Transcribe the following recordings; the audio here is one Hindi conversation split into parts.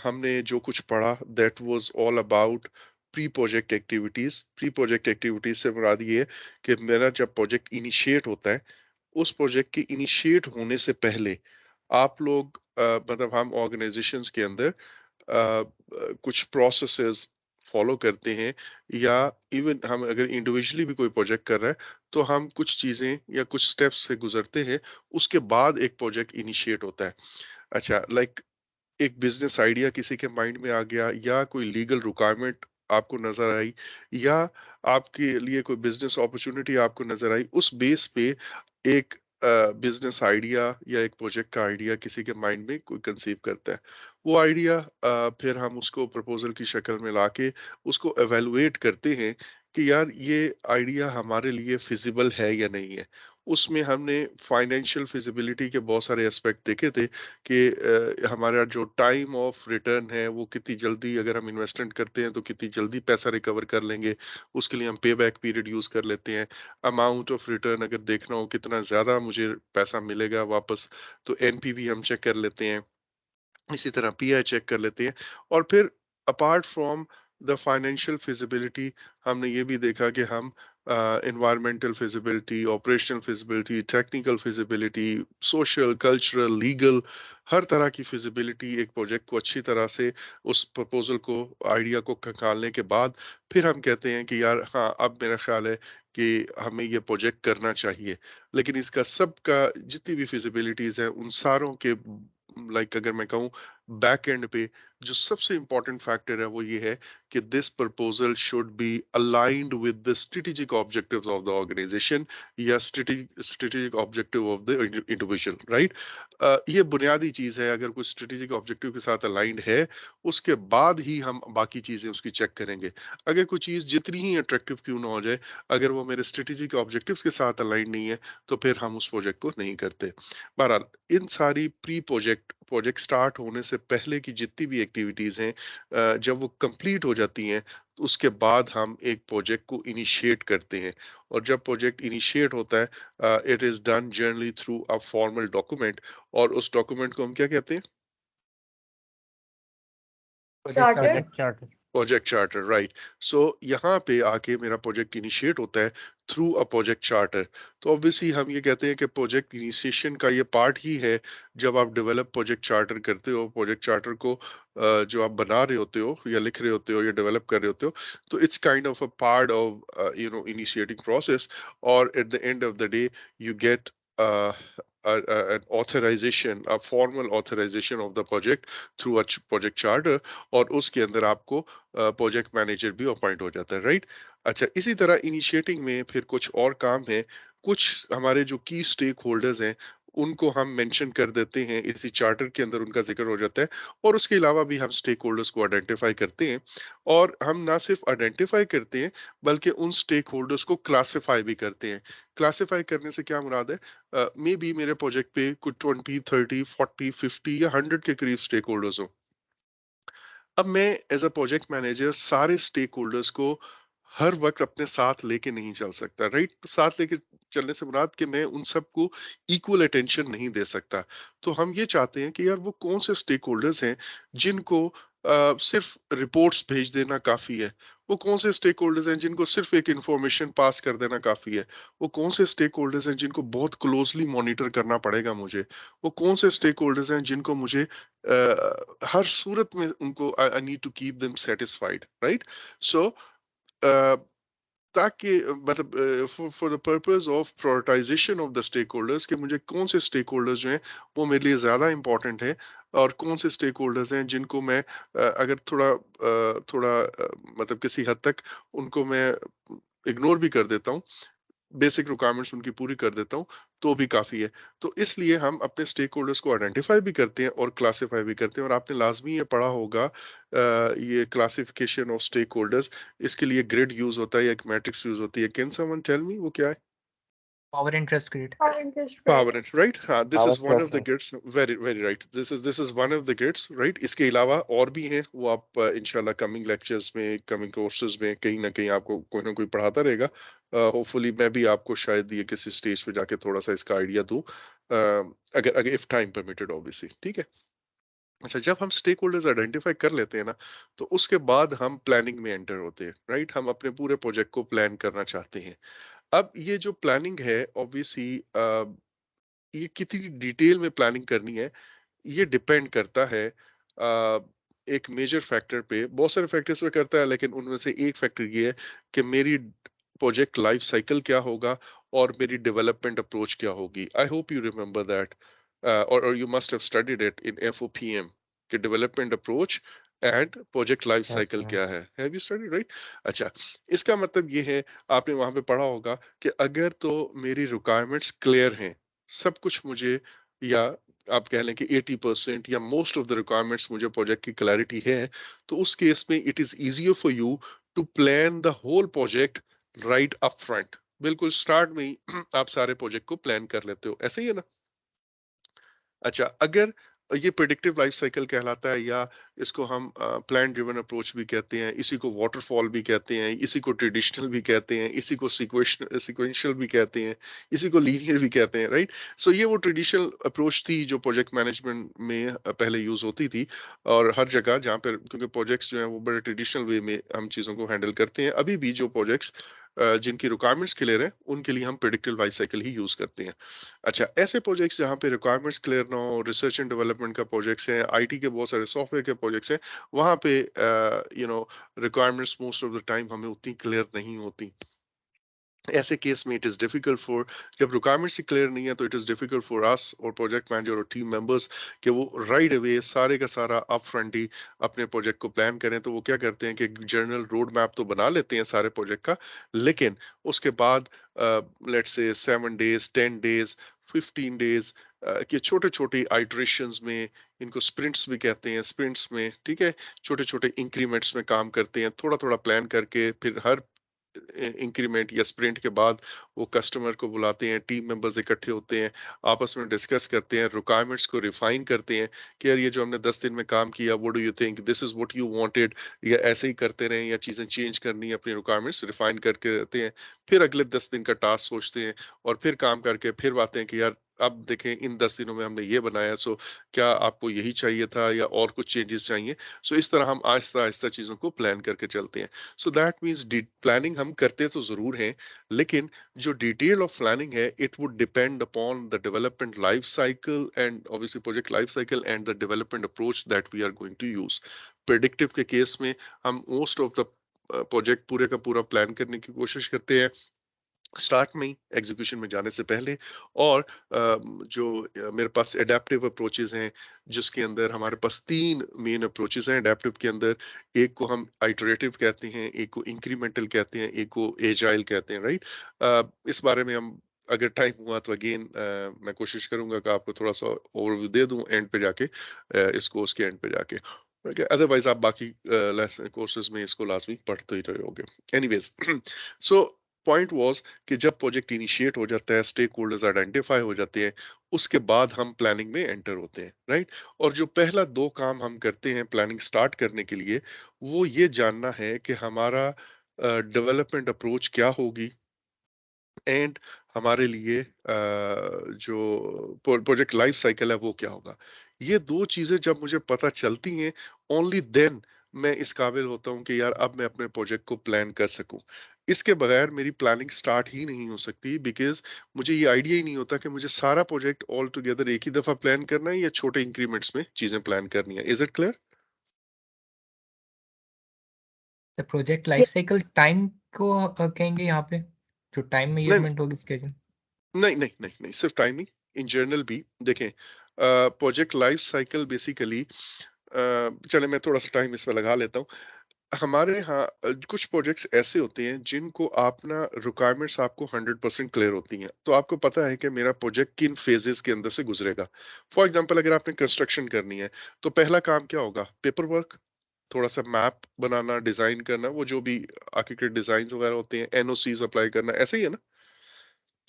हमने जो कुछ पढ़ा that was all about pre project activities. Pre project activities से मुराद ये है कि मेरा जब प्रोजेक्ट इनिशिएट होता है, उस प्रोजेक्ट के इनिशिएट होने से पहले आप लोग मतलब हम ऑर्गेनाइजेशंस के अंदर कुछ प्रोसेसेस फॉलो करते हैं, या इवन हम अगर इंडिविजुअली भी कोई प्रोजेक्ट कर रहा है तो हम कुछ चीजें या कुछ स्टेप्स से गुजरते हैं, उसके बाद एक प्रोजेक्ट इनिशिएट होता है। अच्छा, लाइक एक बिजनेस आइडिया किसी के माइंड में आ गया, या कोई लीगल रिक्वायरमेंट आपको नजर आई, या आपके लिए कोई बिजनेस अपॉर्चुनिटी आपको नजर आई, उस बेस पे एक बिजनेस आइडिया या एक प्रोजेक्ट का आइडिया किसी के माइंड में कोई कंसीव करता है। वो आइडिया फिर हम उसको प्रपोजल की शक्ल में लाके उसको एवेलुएट करते हैं कि यार ये आइडिया हमारे लिए फिजिबल है या नहीं है। उसमें हमने फाइनेंशियल फिजिबिलिटी के बहुत सारे एस्पेक्ट देखे थे कि हमारा जो टाइम ऑफ रिटर्न है वो कितनी जल्दी, अगर हम इन्वेस्टमेंट करते हैं तो कितनी जल्दी पैसा रिकवर कर लेंगे, उसके लिए हम पे बैक पीरियड यूज कर लेते हैं। अमाउंट ऑफ रिटर्न अगर देखना हो कितना ज्यादा मुझे पैसा मिलेगा वापस, तो एनपीवी हम चेक कर लेते हैं, इसी तरह पीआई चेक कर लेते हैं। और फिर apart from the financial feasibility, हमने ये भी देखा कि हम environmental feasibility, operational feasibility, technical feasibility, social, cultural, legal, हर तरह की फिजिबिलिटी एक प्रोजेक्ट को अच्छी तरह से, उस प्रपोजल को, आइडिया को खंगालने के बाद फिर हम कहते हैं कि यार हाँ, अब मेरा ख्याल है कि हमें ये प्रोजेक्ट करना चाहिए। लेकिन इसका सबका जितनी भी फिजिबिलिटीज हैं उन सारों के, लाइक अगर मैं कहूँ, बैक एंड पे जो सबसे इंपॉर्टेंट फैक्टर है वो ये है कि this proposal should be aligned with the strategic objectives of the organisation, या strategic objective of the individual, right. ये बुनियादी चीज है, अगर कुछ स्ट्रेटेजिक ऑब्जेक्टिव के साथ अलाइंड है, उसके बाद ही हम बाकी चीजें उसकी चेक करेंगे। अगर कोई चीज जितनी ही अट्रैक्टिव क्यों ना हो जाए, अगर वो मेरे स्ट्रेटेजिक ऑब्जेक्टिव्स के साथ अलाइंड नहीं है, तो फिर हम उस प्रोजेक्ट को नहीं करते। बहरहाल, इन सारी प्री प्रोजेक्ट प्रोजेक्ट स्टार्ट होने से पहले की जितनी भी एक्टिविटीज हैं, जब वो कंप्लीट हो जाती हैं, तो उसके बाद हम एक प्रोजेक्ट को इनिशिएट करते हैं। और जब प्रोजेक्ट इनिशिएट होता है, it is done generally through a formal document. और उस डॉक्यूमेंट को हम क्या कहते हैं? Project charter. Charter. Charter. Project charter, right. So यहाँ पे आके मेरा प्रोजेक्ट इनिशिएट होता है थ्रू अ प्रोजेक्ट चार्टर। तो ऑब्वियसली हम ये कहते हैं कि प्रोजेक्ट इनिशिएशन का ये पार्ट ही है। जब आप डेवलप प्रोजेक्ट चार्टर करते हो, प्रोजेक्ट चार्टर को जो आप बना रहे होते हो या लिख रहे होते हो या डेवलप कर रहे होते हो, तो it's kind of a part of initiating process. और at the end of the day you get an authorization, a formal authorization of the project through a project charter। और उसके अंदर आपको प्रोजेक्ट मैनेजर भी अपॉइंट हो जाता है, राइट। अच्छा, इसी तरह इनिशिएटिंग में फिर कुछ और काम है। कुछ हमारे जो की स्टेक होल्डर्स हैं, उनको हम मेंशन कर देते हैं, इसी चार्टर के अंदर उनका जिक्र हो जाता है। और उसके अलावा भी हम स्टेक होल्डर्स को आइडेंटिफाई करते हैं। और हम ना सिर्फ आइडेंटिफाई करते हैं, बल्कि उन स्टेक होल्डर्स को क्लासिफाई भी करते हैं। क्लासिफाई करने से क्या मुराद है? मे बी मेरे प्रोजेक्ट पे कुछ 20, 30, 40, 50 या 100 के करीब स्टेक होल्डर्स हो। अब मैं एज अ प्रोजेक्ट मैनेजर सारे स्टेक होल्डर्स को हर वक्त अपने साथ लेके नहीं चल सकता, राइट। साथ लेके चलने से मुराद कि मैं उन सबको इक्वल अटेंशन नहीं दे सकता। तो हम ये चाहते हैं कि यार वो कौन से स्टेक होल्डर्स हैं जिनको सिर्फ रिपोर्ट्स भेज देना काफी है। वो कौन से स्टेक होल्डर्स हैं जिनको सिर्फ एक इंफॉर्मेशन पास कर देना काफी है। वो कौन से स्टेक होल्डर्स हैं जिनको बहुत क्लोजली मॉनिटर करना पड़ेगा मुझे। वो कौन से स्टेक होल्डर्स हैं जिनको मुझे हर सूरत में उनको I need to keep them satisfied, right. So ताकि मतलब for the purpose of prioritisation of the stakeholders, कि मुझे कौन से स्टेक होल्डर्स जो हैं वो मेरे लिए ज़्यादा इंपॉर्टेंट है, और कौन से स्टेक होल्डर्स हैं जिनको मैं अगर मतलब किसी हद तक उनको मैं इग्नोर भी कर देता हूँ, बेसिक रिक्वायरमेंट्स उनकी पूरी कर देता हूँ, तो भी काफ़ी है। तो इसलिए हम अपने स्टेक होल्डर्स को आइडेंटिफाई भी करते हैं और क्लासिफाई भी करते हैं। और आपने लाजमी ये पढ़ा होगा, ये क्लासिफिकेशन ऑफ स्टेक होल्डर्स, इसके लिए ग्रिड यूज होता है या एक मैट्रिक्स यूज होती है। कैन समवन टेल मी वो क्या है? Power interest grid. और interest power rate. And right, हाँ, this power is one of the trust. Grids. Very very right, this is one of the grids, right. इसके अलावा और भी हैं, वो आप इंशाल्लाह कमिंग लेक्चर्स में, कमिंग कोर्सेज में कहीं ना कहीं आपको कोई ना कोई पढ़ाता रहेगा। होपफुली मैं भी आपको शायद ये किसी स्टेज पे जाके थोड़ा सा इसका आइडिया दूं, अगर अगर इफ टाइम परमिटेड ऑब्वियसली, ठीक है। अच्छा, जब हम स्टेक होल्डर्स आइडेंटिफाई कर लेते हैं ना, तो उसके बाद हम प्लानिंग में एंटर होते हैं, राइट? हम अपने पूरे प्रोजेक्ट को प्लान करना चाहते हैं। अब ये जो प्लानिंग है ऑब्वियसली ये कितनी डिटेल में प्लानिंग करनी है, ये डिपेंड करता है एक मेजर फैक्टर पे। बहुत सारे फैक्टर्स पे करता है, लेकिन उनमें से एक फैक्टर ये है कि मेरी प्रोजेक्ट लाइफ साइकिल क्या होगा और मेरी डेवलपमेंट अप्रोच क्या होगी। I hope you remember that, और you must have studied it in FOPM कि development approach and project life yes cycle sir. क्या है। Have you studied, right? अच्छा, इसका मतलब ये है, आपने वहां पे पढ़ा होगा कि अगर तो मेरी रिक्वायरमेंट्स क्लियर हैं, सब कुछ मुझे, या आप कह लें कि 80% या मोस्ट ऑफ द रिक्वायरमेंट्स मुझे प्रोजेक्ट की क्लैरिटी है, तो उस केस में it is easier for you to plan the whole project right up front. बिल्कुल स्टार्ट में ही आप सारे प्रोजेक्ट को प्लान कर लेते हो, ऐसे ही है ना? अच्छा, अगर ये प्रेडिक्टिव लाइफ साइकिल कहलाता है, या इसको हम प्लान ड्रिवन अप्रोच भी कहते हैं, इसी को वाटरफॉल भी कहते हैं, इसी को ट्रेडिशनल भी कहते हैं, इसी को सीक्वेंशियल भी कहते हैं, इसी को लीनियर भी कहते हैं, राइट? सो ये वो ट्रेडिशनल अप्रोच थी जो प्रोजेक्ट मैनेजमेंट में पहले यूज होती थी, और हर जगह जहाँ पर, क्योंकि प्रोजेक्ट्स जो हैं वो बड़े ट्रेडिशनल वे में हम चीज़ों को हैंडल करते हैं। अभी भी जो प्रोजेक्ट्स जिनकी रिक्वायरमेंट्स क्लियर है, उनके लिए हम प्रेडिक्टिव लाइफ साइकिल ही यूज करते हैं। अच्छा, ऐसे प्रोजेक्ट्स जहाँ पे रिक्वायरमेंट्स क्लियर ना हो, रिसर्च एंड डेवलपमेंट का प्रोजेक्ट्स हैं, आईटी के बहुत सारे सॉफ्टवेयर के प्रोजेक्ट्स हैं, वहाँ पे requirements most of the time हमें उतनी क्लियर नहीं होती। ऐसे केस में इट इज डिफिकल्ट फॉर, जब रिक्वायरमेंट्स ही क्लियर नहीं है, तो it is difficult for us और प्रोजेक्ट मैनेजर और टीम मेंबर्स कि वो राइट अवे सारे का सारा अप फ्रंट ही अपने प्रोजेक्ट को प्लान करें। तो वो क्या करते हैं कि जनरल रोड मैप तो बना लेते हैं सारे प्रोजेक्ट का, लेकिन उसके बाद let's say 7 days, 10 days, 15 days के छोटे छोटे आइटरेशंस में, इनको स्प्रिंट्स भी कहते हैं, स्प्रिंट्स में, ठीक है, छोटे छोटे इंक्रीमेंट्स में काम करते हैं, थोड़ा थोड़ा प्लान करके, फिर हर इंक्रीमेंट या स्प्रिंट के बाद वो कस्टमर को बुलाते हैं, टीम मेंबर्स इकट्ठे होते हैं, आपस में डिस्कस करते हैं, रिक्वायरमेंट्स को रिफाइन करते हैं कि यार ये जो हमने 10 दिन में काम किया, what do you think, this is what you wanted, या ऐसे ही करते रहें, या चीजें चेंज करनी है, अपनी रिक्वायरमेंट्स रिफाइन करके रहते हैं। फिर अगले 10 दिन का टास्क सोचते हैं, और फिर काम करके फिर आते हैं कि यार अब देखें इन 10 दिनों में हमने ये बनाया, सो क्या आपको यही चाहिए था या और कुछ चेंजेस चाहिए। सो इस तरह हम आहिस्ता आहिस्ता चीजों को प्लान करके चलते हैं। सो दैट मीन्स प्लानिंग हम करते तो जरूर हैं, लेकिन जो डिटेल ऑफ प्लानिंग है, it would depend upon the development life cycle and obviously project life cycle and the development approach that we are going to use. Predictive के केस में हम मोस्ट ऑफ द प्रोजेक्ट पूरे का पूरा प्लान करने की कोशिश करते हैं स्टार्ट में ही, एग्जीक्यूशन में जाने से पहले। और मेरे पास एडेप्टिव अप्रोचेस हैं, जिसके अंदर हमारे पास 3 मेन अप्रोचेस हैं एडेप्टिव के अंदर। एक को हम आइटरेटिव कहते हैं, एक को इंक्रीमेंटल कहते हैं, एक को एजाइल कहते हैं, राइट? इस बारे में हम, अगर टाइम हुआ तो अगेन मैं कोशिश करूंगा कि आपको थोड़ा सा ओवरव्यू दे दूं एंड पे जाके, इस कोर्स के एंड पे जाके। अदरवाइज आप बाकी लेसन कोर्सेज में इसको लाजमी पढ़ते ही रहे होगे। एनीवेज सो पॉइंट वाज कि जब प्रोजेक्ट इनिशिएट हो जाता है, स्टेक होल्डर्स आइडेंटिफाई हो जाते हैं, उसके बाद हम प्लानिंग में एंटर होते हैं, राइट? और जो पहला 2 काम हम करते हैं प्लानिंग स्टार्ट करने के लिए, वो ये जानना है कि हमारा डेवलपमेंट अप्रोच क्या होगी, एंड हमारे लिए जो प्रोजेक्ट लाइफ साइकिल है वो क्या होगा। ये 2 चीजें जब मुझे पता चलती हैं, ओनली देन मैं इस काबिल होता हूँ कि यार अब मैं अपने प्रोजेक्ट को प्लान कर सकूं। इसके बगैर मेरी प्लानिंग स्टार्ट ही नहीं हो सकती, बिकॉज मुझे ये आइडिया ही नहीं होता कि मुझे सारा प्रोजेक्ट ऑल टुगेदर एक ही दफा प्लान करना है या छोटे इंक्रीमेंट्स में चीजें प्लान करनी है। Is it clear? The project life cycle time को कहेंगे यहाँ पे, जो टाइम नहीं, मेजरमेंट होगी स्केड्यूल। नहीं, नहीं, नहीं, नहीं, सिर्फ टाइम नहीं, इन जनरल भी देखें। प्रोजेक्ट लाइफ साइकिल बेसिकली, चले मैं थोड़ा सा टाइम इसमें लगा लेता हूँ। हमारे यहाँ कुछ प्रोजेक्ट्स ऐसे होते हैं जिनको आप ना, रिक्वायरमेंट्स आपको 100% क्लियर होती हैं, तो आपको पता है कि मेरा प्रोजेक्ट किन फेजेस के अंदर से गुजरेगा। फॉर एग्जांपल, अगर आपने कंस्ट्रक्शन करनी है, तो पहला काम क्या होगा? पेपर वर्क, थोड़ा सा मैप बनाना, डिजाइन करना, वो जो भी आर्किटेक्ट डिजाइन वगैरह होते हैं, एनओसीज अप्लाई करना, ऐसे ही है ना?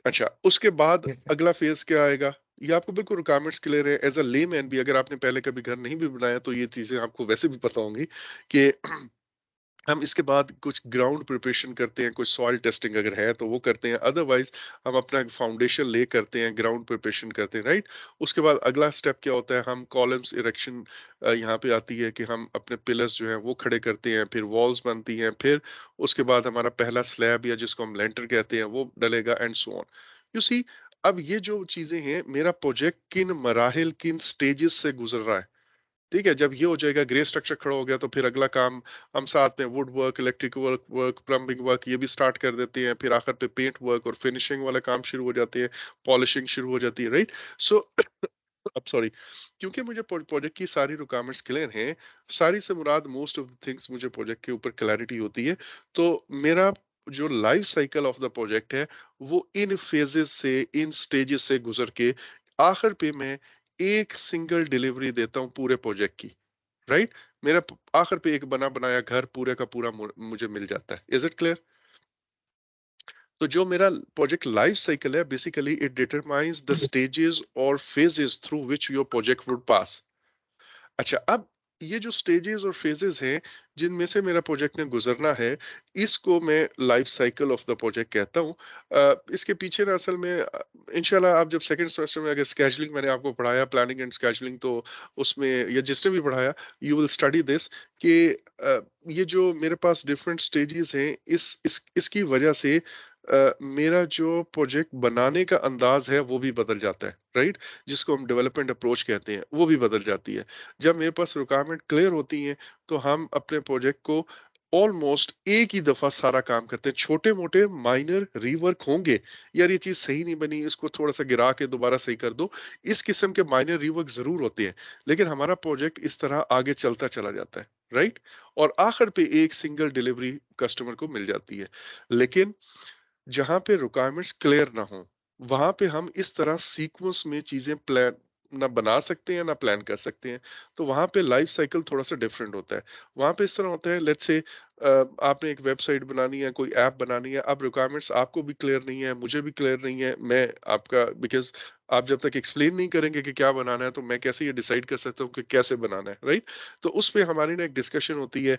अच्छा, उसके बाद यस सर। अगला फेज क्या आएगा? ये आपको बिल्कुल रिक्वायरमेंट्स क्लियर है, एज अ लेमैन भी, अगर आपने पहले कभी घर नहीं भी बनाया, तो ये चीजें आपको वैसे भी पता होंगी कि हम इसके बाद कुछ ग्राउंड प्रिपरेशन करते हैं, कुछ सॉइल टेस्टिंग अगर है तो वो करते हैं, अदरवाइज हम अपना फाउंडेशन ले करते हैं, ग्राउंड प्रिपरेशन करते हैं, राइट? उसके बाद अगला स्टेप क्या होता है, हम कॉलम्स इरेक्शन यहाँ पे आती है कि हम अपने पिलर्स जो हैं वो खड़े करते हैं, फिर वॉल्स बनती हैं, फिर उसके बाद हमारा पहला स्लैब या जिसको हम लेंटर कहते हैं वो डलेगा, and so on. You see, अब ये जो चीजें हैं, मेरा प्रोजेक्ट किन मराहिल, किन स्टेजेस से गुजर रहा है, ठीक है? जब ये हो जाएगा, ग्रे स्ट्रक्चर खड़ा हो गया, तो फिर अगला काम हम साथ में would work, electric work work, plumbing work ये भी स्टार्ट कर देते हैं। फिर आखिर पे पेंट वर्क और फिनिशिंग वाला काम शुरू हो जाते हैं, पॉलिशिंग शुरू हो जाती है, राइट? सो अब सॉरी, क्योंकि मुझे प्रोजेक्ट की सारी रिक्वायरमेंट्स क्लियर हैं, सारी से मुराद मोस्ट ऑफ द थिंग्स मुझे प्रोजेक्ट के ऊपर क्लैरिटी होती है, तो मेरा जो life cycle of the project है, वो इन फेजेस से, इन स्टेजेस से गुजर के आखिर पे मैं एक सिंगल डिलीवरी देता हूँ पूरे प्रोजेक्ट की, राइट? मेरा आखिर पे एक बना बनाया घर पूरे का पूरा मुझे मिल जाता है। Is it clear? तो जो मेरा प्रोजेक्ट लाइफ साइकिल है, basically it determines the stages और phases through which your project would pass. अच्छा, अब ये जो स्टेजेस और फेजेस हैं जिनमें से मेरा प्रोजेक्ट ने गुजरना है, इसको मैं life cycle of the project कहता हूँ। इसके पीछे ना असल में इंशाल्लाह आप जब सेकंड सेमेस्टर में अगर स्केजुलिंग मैंने आपको पढ़ाया, प्लानिंग एंड स्केजुलिंग, तो उसमें या जिसने भी पढ़ाया, यू विल स्टडी दिस कि ये जो मेरे पास डिफरेंट स्टेजेस हैं, इसकी वजह से मेरा जो प्रोजेक्ट बनाने का अंदाज है वो भी बदल जाता है, राइट? जिसको हम डेवलपमेंट अप्रोच कहते हैं, वो भी बदल जाती है। जब मेरे पास रिक्वायरमेंट क्लियर होती है, तो हम अपने प्रोजेक्ट को ऑलमोस्ट एक ही दफा सारा काम करते हैं। छोटे मोटे माइनर रीवर्क होंगे, यार ये चीज सही नहीं बनी, इसको थोड़ा सा गिरा के दोबारा सही कर दो, इस किस्म के माइनर रीवर्क जरूर होते हैं, लेकिन हमारा प्रोजेक्ट इस तरह आगे चलता चला जाता है, राइट? और आखिर पे एक सिंगल डिलीवरी कस्टमर को मिल जाती है। लेकिन जहाँ पे रिक्वायरमेंट्स क्लियर ना हो, वहाँ पे हम इस तरह सीक्वेंस में चीज़ें प्लान ना बना सकते हैं, ना प्लान कर सकते हैं। तो वहाँ पे लाइफ साइकिल थोड़ा-सा डिफरेंट होता है। वहाँ पे इस तरह होता है, लेट्स से आपने एक वेबसाइट बनानी है, कोई ऐप बनानी है, अब रिक्वायरमेंट्स आपको भी क्लियर नहीं है, मुझे भी क्लियर नहीं है। मैं आपका बिकॉज़ आप जब तक एक्सप्लेन नहीं करेंगे कि क्या बनाना है, तो मैं कैसे ये डिसाइड कर सकता हूँ कि कैसे बनाना है, राइट? तो उस पे हमारी ना एक डिस्कशन होती है।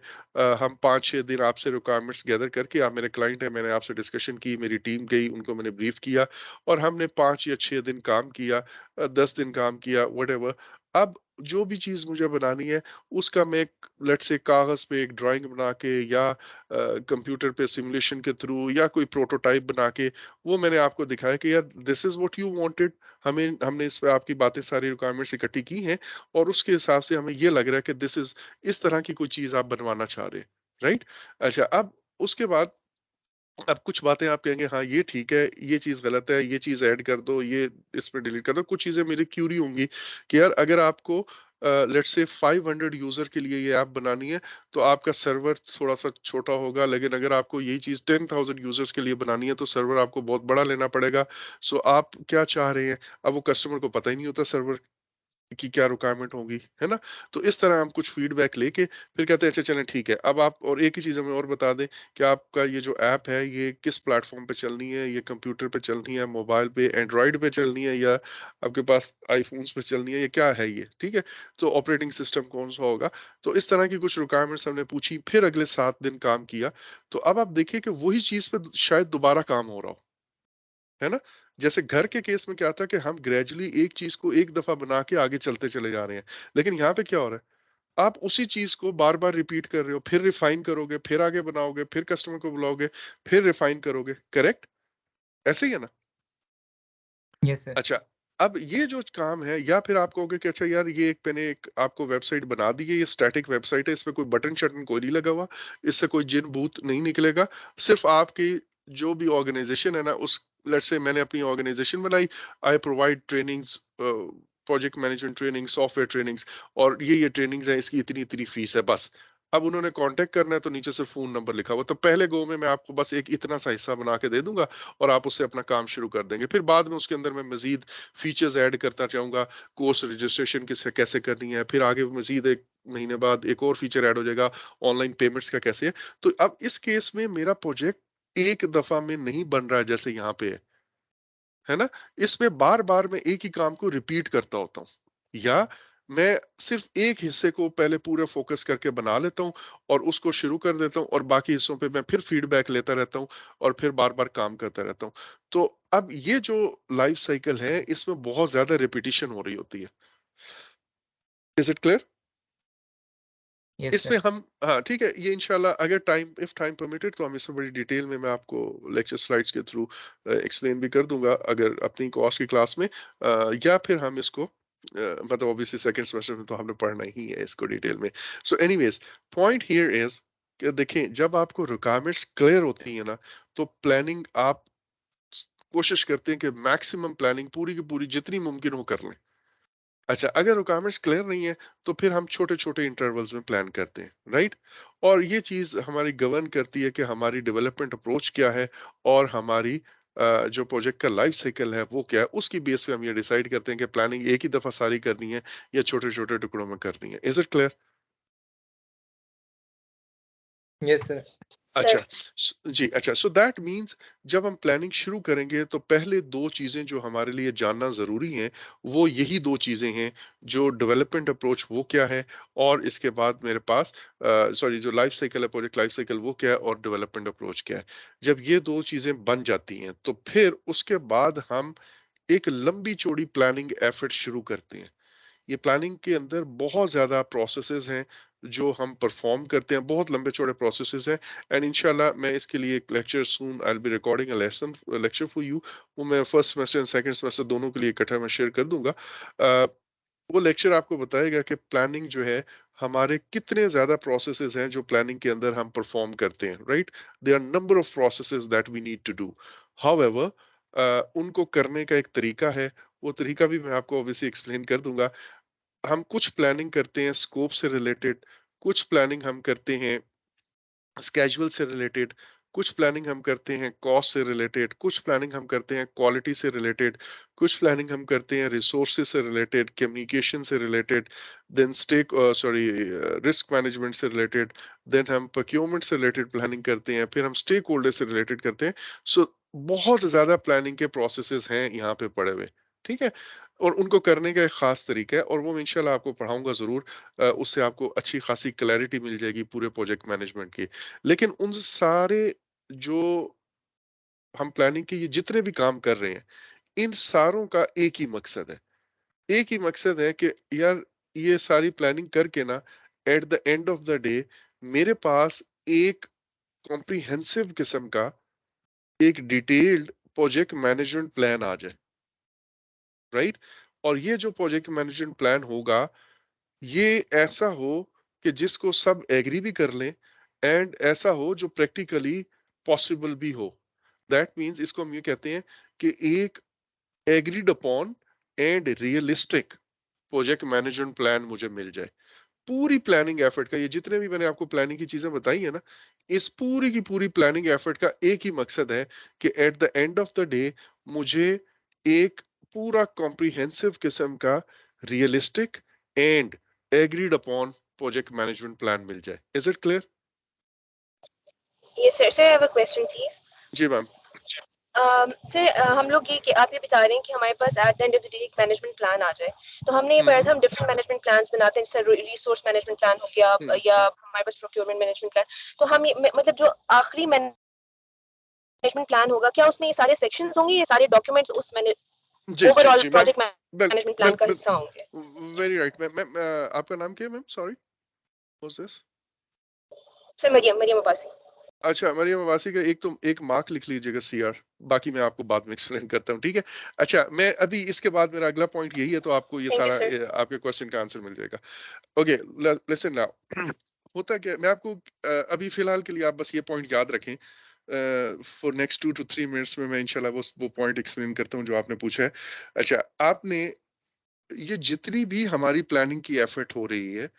हम 5-6 दिन आपसे रिक्वायरमेंट्स गैदर करके, आप मेरे क्लाइंट हैं, मैंने आपसे डिस्कशन की, मेरी टीम गई, उनको मैंने ब्रीफ किया और हमने 5 या 6 दिन काम किया, 10 दिन काम किया, व्हाटएवर। अब जो भी चीज़ मुझे बनानी है, उसका मैं एक लेट्स से कागज़ पे एक ड्राइंग बना के या कंप्यूटर पे सिमुलेशन के थ्रू या कोई प्रोटोटाइप बना के, वो मैंने आपको दिखाया कि यार this is what you wanted. हमने इस पे आपकी बातें, सारी रिक्वायरमेंट्स इकट्ठी की हैं और उसके हिसाब से हमें ये लग रहा है कि दिस इज़ इस तरह की कोई चीज़ आप बनवाना चाह रहे हैं, राइट? अच्छा, अब उसके बाद अब कुछ बातें आप कहेंगे हाँ ये ठीक है, ये चीज़ गलत है, ये चीज़ ऐड कर दो, ये इसमें डिलीट कर दो। कुछ चीज़ें मेरी क्यूरी होंगी कि यार अगर आपको लेट्स से 500 यूज़र के लिए ये ऐप बनानी है, तो आपका सर्वर थोड़ा-सा छोटा होगा, लेकिन अगर आपको यही चीज़ 10,000 यूज़र्स के लिए बनानी है, तो सर्वर आपको बहुत बड़ा लेना पड़ेगा। सो आप क्या चाह रहे हैं? अब वो कस्टमर को पता ही नहीं होता सर्वर कि क्या रिक्वायरमेंट होगी, है ना? तो इस तरह हम कुछ फीडबैक लेके फिर कहते हैं अच्छा चलें ठीक है। अब आप और एक ही चीज़ हमें और बता दें कि आपका ये जो ऐप है ये किस प्लेटफ़ॉर्म पे चलनी है? ये कंप्यूटर पे चलनी है, मोबाइल पे, एंड्रॉयड पे चलनी है या आपके पास आईफ़ोन्स पे चलनी है, ये क्या है ये? ठीक है? तो ऑपरेटिंग सिस्टम कौन-सा होगा? तो इस तरह की कुछ रिक्वायरमेंट्स हमने पूछी, फिर अगले 7 दिन काम किया। तो अब आप देखिए कि वही चीज़ पे शायद दोबारा काम हो रहा हो। है ना? जैसे घर के केस में क्या था कि हम ग्रेजुअली एक चीज़ को एक दफ़ा बना के आगे चलते चले जा रहे हैं। लेकिन यहाँ पे क्या हो रहा है? आप उसी चीज़ को बार-बार रिपीट कर रहे हो, फिर रिफाइन करोगे, फिर आगे बनाओगे, फिर कस्टमर को बुलाओगे, फिर रिफाइन करोगे, करेक्ट? ऐसे ही है ना? Yes sir. अच्छा, अब ये जो काम है या फिर आप कहोगे कि अच्छा यार ये एक मैंने एक आपको वेबसाइट बना दी है, ये स्टैटिक वेबसाइट है, इसमें कोई बटन-शटन कोई नहीं लगा हुआ, इससे कोई जिन-भूत नहीं निकलेगा, सिर्फ़ आपकी जो भी ऑर्गनाइज़ेशन है ना उस लेट्स से मैंने अपनी ऑर्गनाइज़ेशन बनाई, I provide trainings project management training, software trainings और ये ट्रेनिंग्स हैं, इसकी इतनी-इतनी फीस है बस। अब उन्होंने कॉन्टैक्ट करना है तो नीचे सिर्फ़ फ़ोन नंबर लिखा हुआ, तो पहले गो में मैं आपको बस एक इतना सा हिस्सा बना के दे दूँगा और आप उससे अपना काम शुरू कर देंगे। फिर बाद में उसके अंदर मैं मज़ीद फीचर्स ऐड करता जाऊँगा, कोर्स रजिस्ट्रेशन किसे कैसे करनी है, फिर आगे मज़ीद 1 महीने बाद एक और फीचर ऐड हो जाएगा, ऑनलाइन पेमेंट्स का कैसे है। तो अब इस केस में मेरा प्रोजेक्ट एक दफ़ा में नहीं बन रहा है जैसे यहाँ पे है ना? इसमें बार-बार मैं एक ही काम को रिपीट करता होता हूँ या मैं सिर्फ एक हिस्से को पहले पूरा फोकस करके बना लेता हूँ और उसको शुरू कर देता हूँ और बाकी हिस्सों पे मैं फिर फीडबैक लेता रहता हूँ और फिर बार-बार काम करता रहता हूँ। तो अब ये जो लाइफ साइकिल है इसमें बहुत ज़्यादा रिपिटिशन हो रही होती है। Is it clear? यस इसमें सर। हम हाँ, ठीक है, ये इंशाल्लाह अगर टाइम परमिटेड तो हम इसमें बड़ी डिटेल में मैं आपको लेक्चर स्लाइड्स के थ्रू एक्सप्लेन भी कर दूँगा अगर अपनी कॉर्स की क्लास में या फिर हम इसको मतलब ऑब्वियसली सेकंड सेमेस्टर में तो हमने पढ़ना ही है इसको डिटेल में। सो एनीवेज़ पॉइंट हियर इज़ कि देखें जब आपको रिक्वायरमेंट्स क्लियर होती है ना, तो प्लानिंग आप स कोशिश करते हैं कि मैक्सिमम प्लानिंग पूरी की पूरी जितनी मुमकिन हो कर लें। अच्छा, अगर रिक्वायरमेंट्स क्लियर नहीं है, तो फिर हम छोटे-छोटे इंटरवल्स में प्लान करते हैं, राइट? और ये चीज़ हमारी गवर्न करती है कि हमारी डेवलपमेंट अप्रोच क्या है और हमारी जो प्रोजेक्ट का लाइफ साइकिल है, वो क्या है? उसकी बेस पे हम ये डिसाइड करते हैं कि प्लानिंग एक ही दफ़ा सारी करनी है या छोटे-छोटे टुकड़ों में करनी है। Is it clear? Yes sir. अच्छा, सर जी, अच्छा सो दैट मीन्स जब हम प्लानिंग शुरू करेंगे तो पहले 2 चीज़ें जो हमारे लिए जानना ज़रूरी हैं, वो यही 2 चीज़ें हैं, जो डेवलपमेंट अप्रोच वो क्या है और इसके बाद मेरे पास सॉरी जो लाइफ साइकिल है, प्रोजेक्ट लाइफ साइकिल वो क्या है और डेवलपमेंट अप्रोच क्या है। जब ये 2 चीज़ें बन जाती हैं, तो फिर उसके बाद हम एक लंबी-चौड़ी प्लानिंग एफर्ट शुरू करते हैं। ये प्लानिंग के अंदर बहुत ज़्यादा प्रोसेसेस हैं जो हम परफॉर्म करते हैं, बहुत लंबे चौड़े प्रोसेसेस हैं एंड इंशाल्लाह मैं इसके लिए एक lecture soon I will be recording a lecture for you वो मैं first semester and second semester दोनों के लिए इकट्ठा मैं शेयर कर दूंगा। वो लेक्चर आपको बताएगा कि प्लानिंग जो है हमारे कितने ज़्यादा प्रोसेसेस हैं जो प्लानिंग के अंदर हम परफॉर्म करते हैं, right? There are number of processes that we need to do. However उनको करने का एक तरीका है, वो तरीका भी मैं आपको ऑब्वियसली एक्सप्लेन कर दूंगा। हम कुछ प्लानिंग करते हैं स्कोप से रिलेटेड, कुछ प्लानिंग हम करते हैं स्केड्यूल से रिलेटेड, कुछ प्लानिंग हम करते हैं कॉस्ट से रिलेटेड, कुछ प्लानिंग हम करते हैं क्वालिटी से रिलेटेड, कुछ प्लानिंग हम करते हैं रिसोर्सेज से रिलेटेड, कम्युनिकेशन से रिलेटेड, देन रिस्क मैनेजमेंट से रिलेटेड, देन हम प्रोक्योरमेंट से रिलेटेड प्लानिंग करते हैं, फिर हम स्टेक होल्डर से रिलेटेड करते हैं। सो बहुत ज़्यादा प्लानिंग के प्रोसेसेस हैं यहाँ पे पड़े हुए, ठीक है? और उनको करने का एक ख़ास तरीका है और वो मैं इंशाल्लाह आपको पढ़ाऊँगा ज़रूर। उससे आपको अच्छी खासी क्लैरिटी मिल जाएगी पूरे प्रोजेक्ट मैनेजमेंट की। लेकिन उन सारे जो हम प्लानिंग के ये जितने भी काम कर रहे हैं, इन सारों का एक ही मकसद है। एक ही मकसद है कि यार ये सारी प्लानिंग करके ना eight the end of the day मेरे पास एक कॉम्प्रिहेंसिव किस्म का एक डिटेल्ड प्रोजेक्ट मैनेजमेंट प्लान आ जाए, राइट? और ये जो प्रोजेक्ट मैनेजमेंट प्लान होगा, ये ऐसा हो कि जिसको सब एग्री भी कर लें एंड ऐसा हो जो प्रैक्टिकली पॉसिबल भी हो। दैट मीन्स इसको हम ये कहते हैं कि एक agreed upon and realistic project management plan मुझे मिल जाए। पूरी प्लानिंग एफर्ट का ये जितने भी मैंने आपको प्लानिंग की चीजें बताई है ना, इस पूरी की पूरी प्लानिंग एफर्ट का एक ही मकसद है कि at the end of the day मुझे एक पूरा कॉम्प्रिहेंसिव किस्म का realistic and agreed upon project management plan मिल जाए। Is it clear? Yes sir. Sir I have a question please. जी मैम। सर हम लोग ये कि आप ये बता रहे हैं कि हमारे पास at the end of the day एक मैनेजमेंट प्लान आ जाए, तो हमने ये पढ़ा था हम डिफरेंट मैनेजमेंट प्लान्स बनाते हैं, जैसे रिसोर्स मैनेजमेंट प्लान हो गया हम्म, या हमारे पास प्रोक्योरमेंट मैनेजमेंट प्लान। तो हम ये मतलब जो आखिरी मैनेजमेंट प्लान होगा, क्या उसमें ये सारे सेक्शंस होंगे, ये सारे डॉक्यूमेंट्स उस जी जी ओवरऑल जी ma'am. Project bill management bill plan का बिल हिस्सा होंगे? Very right ma'am. मैम आपका नाम क्या है ma'am? Sorry, what's this? Sir Mariam, Mariam Abbasi. अच्छा, मरियम अब्बासी का एक मार्क लिख लीजिएगा सीआर, बाकी मैं आपको बाद में एक्सप्लेन करता हूँ, ठीक है? अच्छा, मैं अभी इसके बाद मेरा अगला पॉइंट यही है तो आपको ये थैंक यू सारा सर। आपके क्वेश्चन का आंसर मिल जाएगा। ओके, लिसन नाउ होता क्या है, मैं आपको अभी फिलहाल के लिए आप बस ये पॉइंट याद रखें। फॉर नेक्स्ट 2 टू 3 मिनट्स में मैं इंशाल्लाह वो पॉइंट एक्सप्लेन करता हूँ जो आपने पूछा है। अच्छा, आपने ये जितनी भी हमारी प्लानिंग की एफर्ट हो रही है,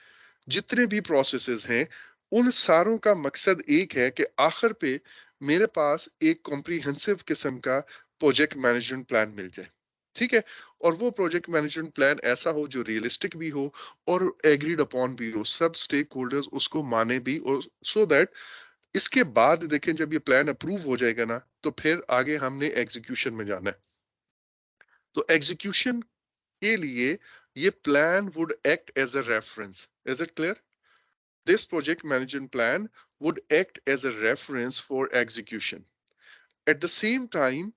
जितने भी प्रोसेसेस हैं, उन सारों का मकसद एक है कि आखिर पे मेरे पास एक कॉम्प्रिहेंसिव किस्म का प्रोजेक्ट मैनेजमेंट प्लान मिल जाए, ठीक है? और वो प्रोजेक्ट मैनेजमेंट प्लान ऐसा हो जो रियलिस्टिक भी हो और एग्रीड अपॉन भी हो, सब स्टेक होल्डर्स उसको माने भी, और सो दैट इसके बाद देखें जब ये प्लान अप्रूव हो जाएगा ना, तो फिर आगे हमने एग्जीक्यूशन में जाना है। तो एग्जीक्यूशन के लिए ये plan would act as a reference. Is it clear? This project management plan would act as a reference for execution. At the same time,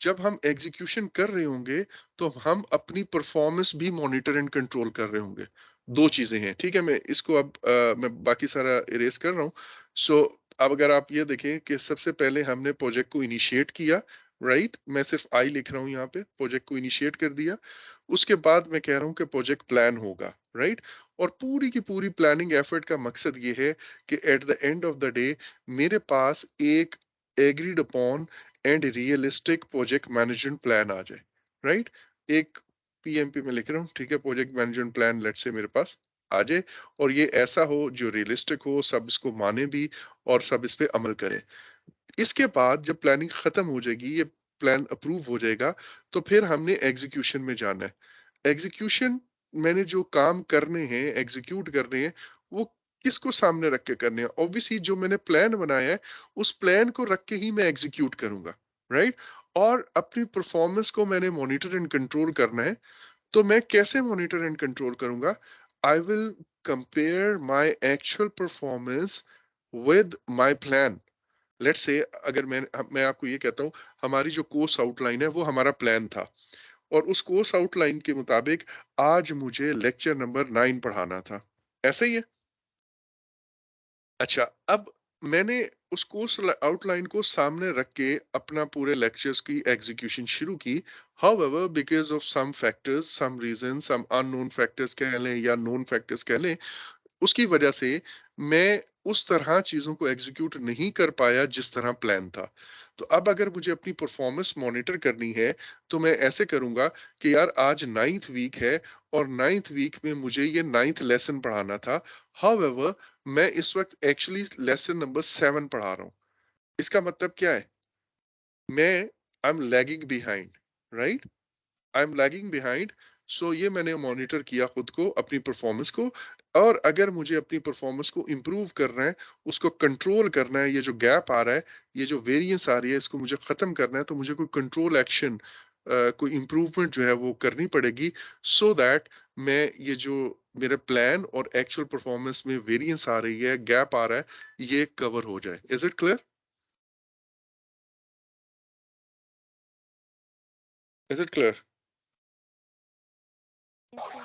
जब हम एग्जीक्यूशन कर रहे होंगे तो हम अपनी परफॉर्मेंस भी मॉनिटर एंड कंट्रोल कर रहे होंगे। दो चीजें हैं, ठीक है। मैं इसको अब मैं बाकी सारा इरेज कर रहा हूँ। सो अब अगर आप ये देखें कि सबसे पहले हमने प्रोजेक्ट को इनिशिएट किया, राइट, मैं सिर्फ आई लिख रहा हूँ यहाँ पे, प्रोजेक्ट को इनिशिएट कर दिया। उसके बाद मैं कह रहा हूँ कि प्रोजेक्ट प्लान होगा, राइट। और पूरी की पूरी प्लानिंग एफर्ट का मकसद ये है कि at the end of the day मेरे पास एक agreed upon and realistic project management plan आ जाए, राइट। एक पीएमपी में लिख रहा हूँ, ठीक है, प्रोजेक्ट मैनेजमेंट प्लान लेट से मेरे पास आ जाए, और ये ऐसा हो जो रियलिस्टिक हो, सब इसको माने भी और सब इस पे अमल करें। इसके बाद जब प्लानिंग खत्म हो जाएगी, ये प्लान अप्रूव हो जाएगा, तो फिर हमने एग्जीक्यूशन में जाना है। एग्जीक्यूशन मैंने जो काम करने हैं, एग्जीक्यूट करने हैं, वो किसको सामने रख के करने हैं? ऑब्वियसली जो मैंने प्लान बनाया है, उस प्लान को रख के ही मैं एग्जीक्यूट करूंगा, राइट। और अपनी परफॉर्मेंस को मैंने मॉनिटर एंड कंट्रोल करना है। तो मैं कैसे मॉनिटर एंड कंट्रोल करूंगा? I will compare my actual performance with my plan. Let's say अगर मैं आपको ये कहता हूँ, हमारी जो कोर्स आउटलाइन है वो हमारा प्लान था, और उस कोर्स आउटलाइन के मुताबिक आज मुझे लेक्चर नंबर 9 पढ़ाना था, ऐसा ही है। अच्छा, अब मैंने उस कोर्स आउटलाइन को सामने रख के अपना पूरे लेक्चर्स की एग्जीक्यूशन शुरू की। However because of some factors, some reason, some unknown factors कह लें या नोन फैक्टर्स कह लें, उसकी वजह से मैं उस तरह चीजों को एग्जीक्यूट नहीं कर पाया जिस तरह प्लान था। तो अब अगर मुझे अपनी परफॉर्मेंस मॉनिटर करनी है, तो मैं ऐसे करूंगा कि यार आज 9th वीक है, और 9th वीक में मुझे ये 9th लेसन पढ़ाना था। हाउएवर मैं इस वक्त एक्चुअली लेसन नंबर 7 पढ़ा रहा हूँ। इसका मतलब क्या है? मैं I am lagging behind, right, I am lagging behind. So ये मैंने मॉनिटर किया खुद को, अपनी परफॉर्मेंस को। और अगर मुझे अपनी परफॉर्मेंस को इम्प्रूव करना है, उसको कंट्रोल करना है, ये जो गैप आ रहा है, ये जो वेरिएंस आ रही है, इसको मुझे खत्म करना है, तो मुझे कोई कंट्रोल एक्शन, कोई इम्प्रूवमेंट जो है वो करनी पड़ेगी, सो दैट मैं ये जो मेरे प्लान और एक्चुअल परफॉर्मेंस में वेरिएंस आ रही है, गैप आ रहा है, ये कवर हो जाए। Is it clear? Is it clear?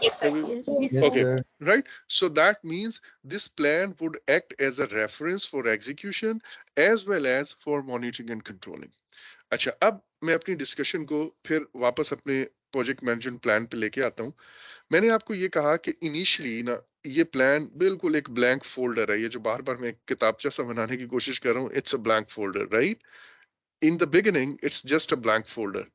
Yes, sir. Yes. Yes, Okay, sir. right. So that means this plan would act as a reference for execution as well as for monitoring and controlling. अच्छा, अब मैं अपनी डिस्कशन को फिर वापस अपने प्रोजेक्ट मैनेजमेंट प्लान पे लेके आता हूँ। मैंने आपको ये कहा कि इनिशियली ना, ये प्लान बिल्कुल एक ब्लैंक फोल्डर है। ये जो बार बार मैं किताबचा सा बनाने की कोशिश कर रहा हूँ, it's a blank folder, right. In the beginning it's just a blank folder.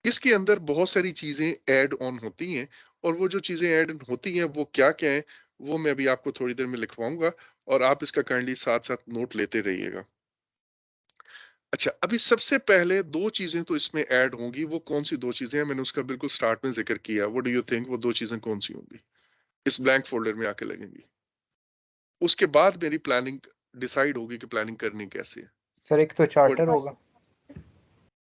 इसके अंदर बहुत सारी चीजें ऐड ऑन होती हैं, और वो जो चीजें ऐड होती हैं वो क्या क्या है, वो मैं अभी आपको थोड़ी देर में लिखवाऊंगा, और आप इसका काइंडली साथ साथ नोट लेते रहिएगा। अच्छा, अभी सबसे पहले दो चीजें तो इसमें ऐड होंगी। वो कौन सी दो चीजें हैं? मैंने उसका बिल्कुल स्टार्ट में जिक्र किया। व्हाट डू यू थिंक वो दो चीजें कौन सी होंगी इस ब्लैंक फोल्डर में आके लगेंगी? उसके बाद मेरी प्लानिंग डिसाइड होगी कि प्लानिंग करनी कैसे है। सर एक तो चार्टर What- होगा,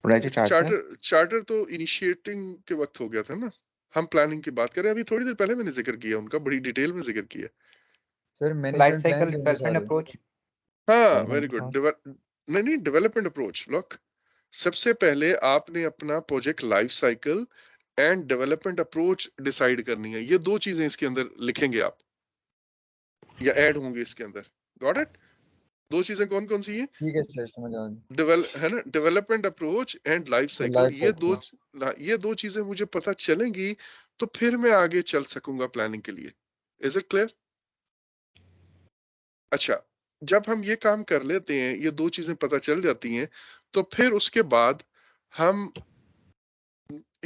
प्रोजेक्ट चार्टर। चार्टर तो इनिशिएटिंग के वक्त हो गया था ना, हम प्लानिंग की बात करें। अभी थोड़ी देर पहले मैंने जिक्र किया, उनका बड़ी डिटेल में जिक्र किया। Sir life management cycle plan के डेवलपमेंट अनुसार है। अप्रोच। हाँ, वेरी गुड। नहीं, डेवलपमेंट अप्रोच। लुक, सबसे पहले आपने अपना project life cycle and development approach decide करनी है। ये दो चीजें इसके अंदर लिखेंगे आप, या ऐड होंगे इसके अंदर। Got it? दो चीजें कौन कौन सी हैं? ठीक है सर, समझ आ गया। है ना, development approach and life cycle. Life cycle. ये दो चीजें मुझे पता चलेंगी, तो फिर मैं आगे चल सकूंगा प्लानिंग के लिए। Is it clear? अच्छा, जब हम ये काम कर लेते हैं, ये दो चीजें पता चल जाती हैं, तो फिर उसके बाद हम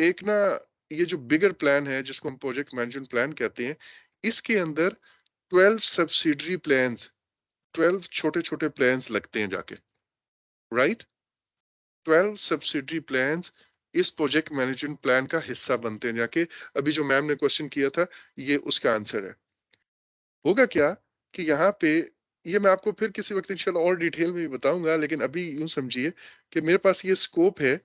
एक ना, ये जो बिगर प्लान है जिसको हम प्रोजेक्ट मैनेजमेंट प्लान कहते हैं, इसके अंदर 12 सब्सिडरी प्लान्स, 12 छोटे छोटे प्लान्स लगते हैं जाके, राइट। 12 सब्सिडरी प्लान्स इस प्रोजेक्ट मैनेजमेंट प्लान का हिस्सा बनते हैं जाके। अभी जो मैम ने क्वेश्चन किया था, ये उसका आंसर है। होगा क्या कि यहाँ पे, ये मैं आपको फिर किसी वक्त इंशाल्लाह और डिटेल में भी बताऊंगा, लेकिन अभी यूं समझिए कि मेरे पास ये स्कोप है,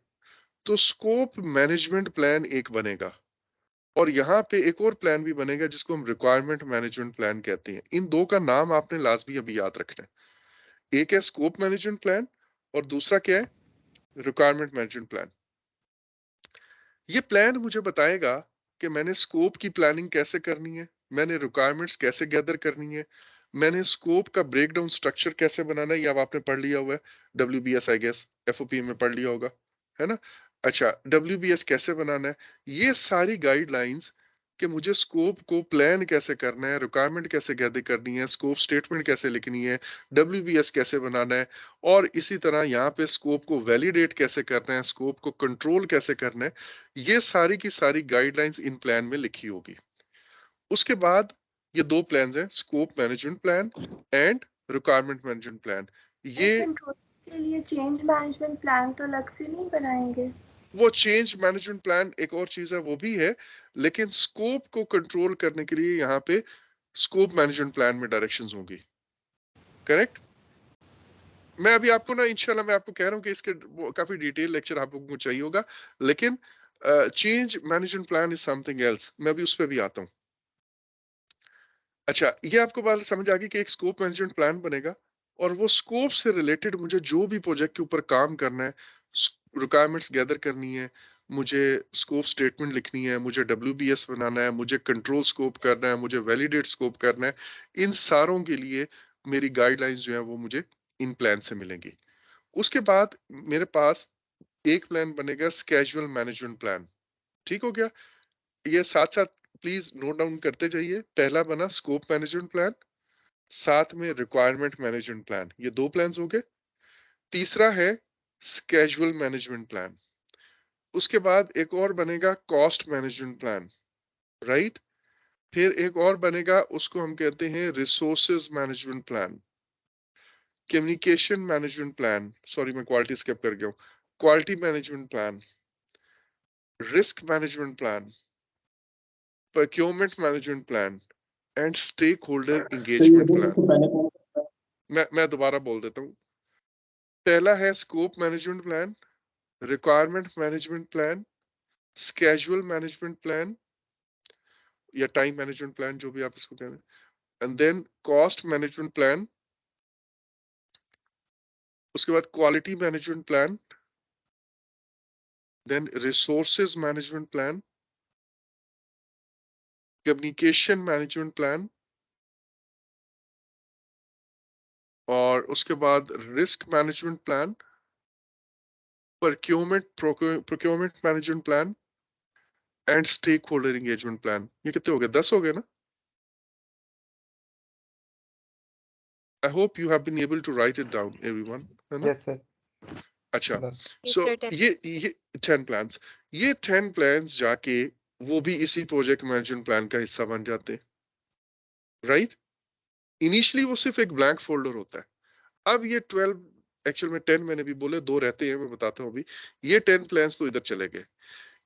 तो स्कोप मैनेजमेंट प्लान एक बनेगा, और यहाँ पे एक और प्लान भी बनेगा जिसको हम रिक्वायरमेंट मैनेजमेंट प्लान कहते हैं। इन दो का नाम आपने लाजमी अभी याद रखना है। एक है स्कोप मैनेजमेंट प्लान और दूसरा क्या है, रिक्वायरमेंट मैनेजमेंट प्लान। ये प्लान मुझे बताएगा कि मैंने स्कोप की प्लानिंग कैसे करनी है, मैंने रिक्वायरमेंट्स कैसे गैदर करनी है, मैंने स्कोप का ब्रेकडाउन स्ट्रक्चर कैसे बनाना है, ये अब आपने पढ़ लिया हुआ है WBS आई गेस, FOP में पढ़ लिया होगा, है ना। अच्छा, WBS कैसे बनाना है, ये सारी गाइडलाइंस कि मुझे स्कोप को प्लान कैसे करना है, रिक्वायरमेंट कैसे गैदर करनी है, स्कोप स्टेटमेंट कैसे लिखनी है, WBS कैसे बनाना है, और इसी तरह यहाँ पे स्कोप को वैलिडेट कैसे करना है, स्कोप को कंट्रोल कैसे करना है, ये सारी की सारी गाइडलाइंस इन प्लान में लिखी होगी। उसके बाद ये दो प्लान्स हैं, scope management plan and requirement management plan. ये कंट्रोल के लिए चेंज मैनेजमेंट प्लान तो अलग से नहीं बनाएंगे? वो चेंज मैनेजमेंट प्लान एक और चीज है, वो भी है, लेकिन स्कोप को कंट्रोल करने के लिए यहाँ पे स्कोप मैनेजमेंट प्लान में डायरेक्शंस होंगी। करेक्ट। मैं अभी आपको ना इंशाल्लाह मैं आपको कह रहा हूँ कि इसके काफी डिटेल लेक्चर आप लोगों को चाहिए होगा, लेकिन change management plan is something else, मैं अभी उस पर भी आता हूँ। अच्छा, ये आपको बात समझ आ गई कि एक स्कोप मैनेजमेंट प्लान बनेगा और वो स्कोप से रिलेटेड मुझे जो भी प्रोजेक्ट के ऊपर काम करना है, रिक्वायरमेंट्स गैदर करनी है, मुझे स्कोप स्टेटमेंट लिखनी है, मुझे WBS बनाना है, मुझे कंट्रोल स्कोप करना है, मुझे वैलिडेट स्कोप करना है, इन सारों के लिए मेरी गाइडलाइंस जो है वो मुझे इन प्लान से मिलेंगी। उसके बाद मेरे पास एक प्लान बनेगा स्केड्यूल मैनेजमेंट प्लान। ठीक हो गया। ये साथ साथ प्लीज नोट डाउन करते जाइए। पहला बना स्कोप मैनेजमेंट प्लान, साथ में रिक्वायरमेंट मैनेजमेंट प्लान, ये दो प्लान्स हो गए। तीसरा है स्केड्यूल मैनेजमेंट प्लान। उसके बाद एक और बनेगा कॉस्ट मैनेजमेंट प्लान, राइट। फिर एक और बनेगा, उसको हम कहते हैं resources management plan, communication management plan, sorry मैं क्वालिटी स्किप कर गया हूं, quality management plan, risk management plan, procurement management plan and stakeholder engagement plan. मैं दोबारा बोल देता हूँ। पहला है scope management plan, requirement management plan, schedule management plan या टाइम मैनेजमेंट प्लान, जो भी आप इसको कह रहे हैं, and then cost management plan, उसके बाद quality management plan, then resources management plan, communication management plan, और उसके बाद risk management plan, procurement management plan and stakeholder engagement plan. ये कितने हो गए? 10 हो गए ना? I hope you have been able to write it down, everyone, है ना? Yes, sir. अच्छा, Yes. Yes, so sir, 10 ये 10 plans, ये 10 plans जाके वो भी इसी प्रोजेक्ट मैनेजमेंट प्लान का हिस्सा बन जाते हैं, राइट। इनिशियली वो सिर्फ एक ब्लैंक फोल्डर होता है। अब ये 12, एक्चुअल में 10 मैंने भी बोले, 2 रहते हैं, मैं बताता हूँ अभी। ये 10 प्लान्स तो इधर चले गए।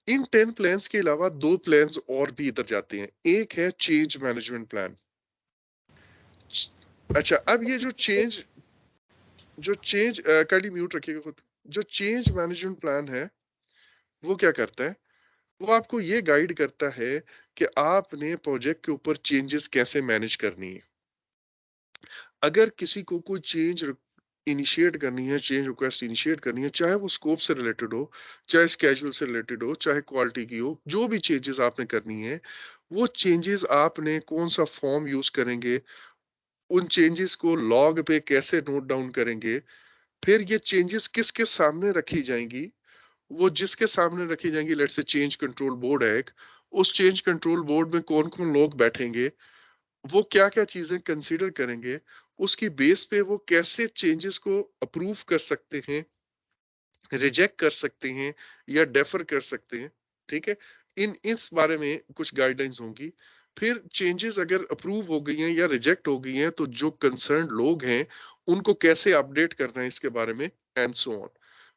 इन 10 प्लान्स के अलावा 2 प्लान्स और भी इधर जाते हैं। एक है चेंज मैनेजमेंट प्लान। अच्छा, अब ये जो चेंज कड़ी म्यूट रखिएगा खुद। जो चेंज मैनेजमेंट प्लान है वो क्या करता है? वो आपको ये गाइड करता है कि आपने प्रोजेक्ट के ऊपर चेंजेस कैसे मैनेज करनी है। अगर किसी को कोई चेंज इनिशिएट करनी है, चेंज रिक्वेस्ट इनिशिएट करनी है, चाहे वो स्कोप से रिलेटेड हो, चाहे स्केड्यूल से रिलेटेड हो, चाहे क्वालिटी की हो, जो भी चेंजेस आपने करनी है, वो चेंजेस आपने कौन सा फॉर्म यूज करेंगे, उन चेंजेस को लॉग पे कैसे नोट डाउन करेंगे, फिर ये चेंजेस किसके सामने रखी जाएंगी, वो जिसके सामने रखी जाएंगी, let's say change control board है एक, उस चेंज कंट्रोल बोर्ड में कौन कौन लोग बैठेंगे, वो क्या क्या चीजें कंसीडर करेंगे, उसकी बेस पे वो कैसे चेंजेस को अप्रूव कर सकते हैं, रिजेक्ट कर सकते हैं या डेफर कर सकते हैं। ठीक है, इस बारे में कुछ गाइडलाइंस होंगी। फिर चेंजेस अगर अप्रूव हो गई हैं या रिजेक्ट हो गई हैं तो जो कंसर्न लोग हैं उनको कैसे अपडेट करना है इसके बारे में, एंड सो ऑन।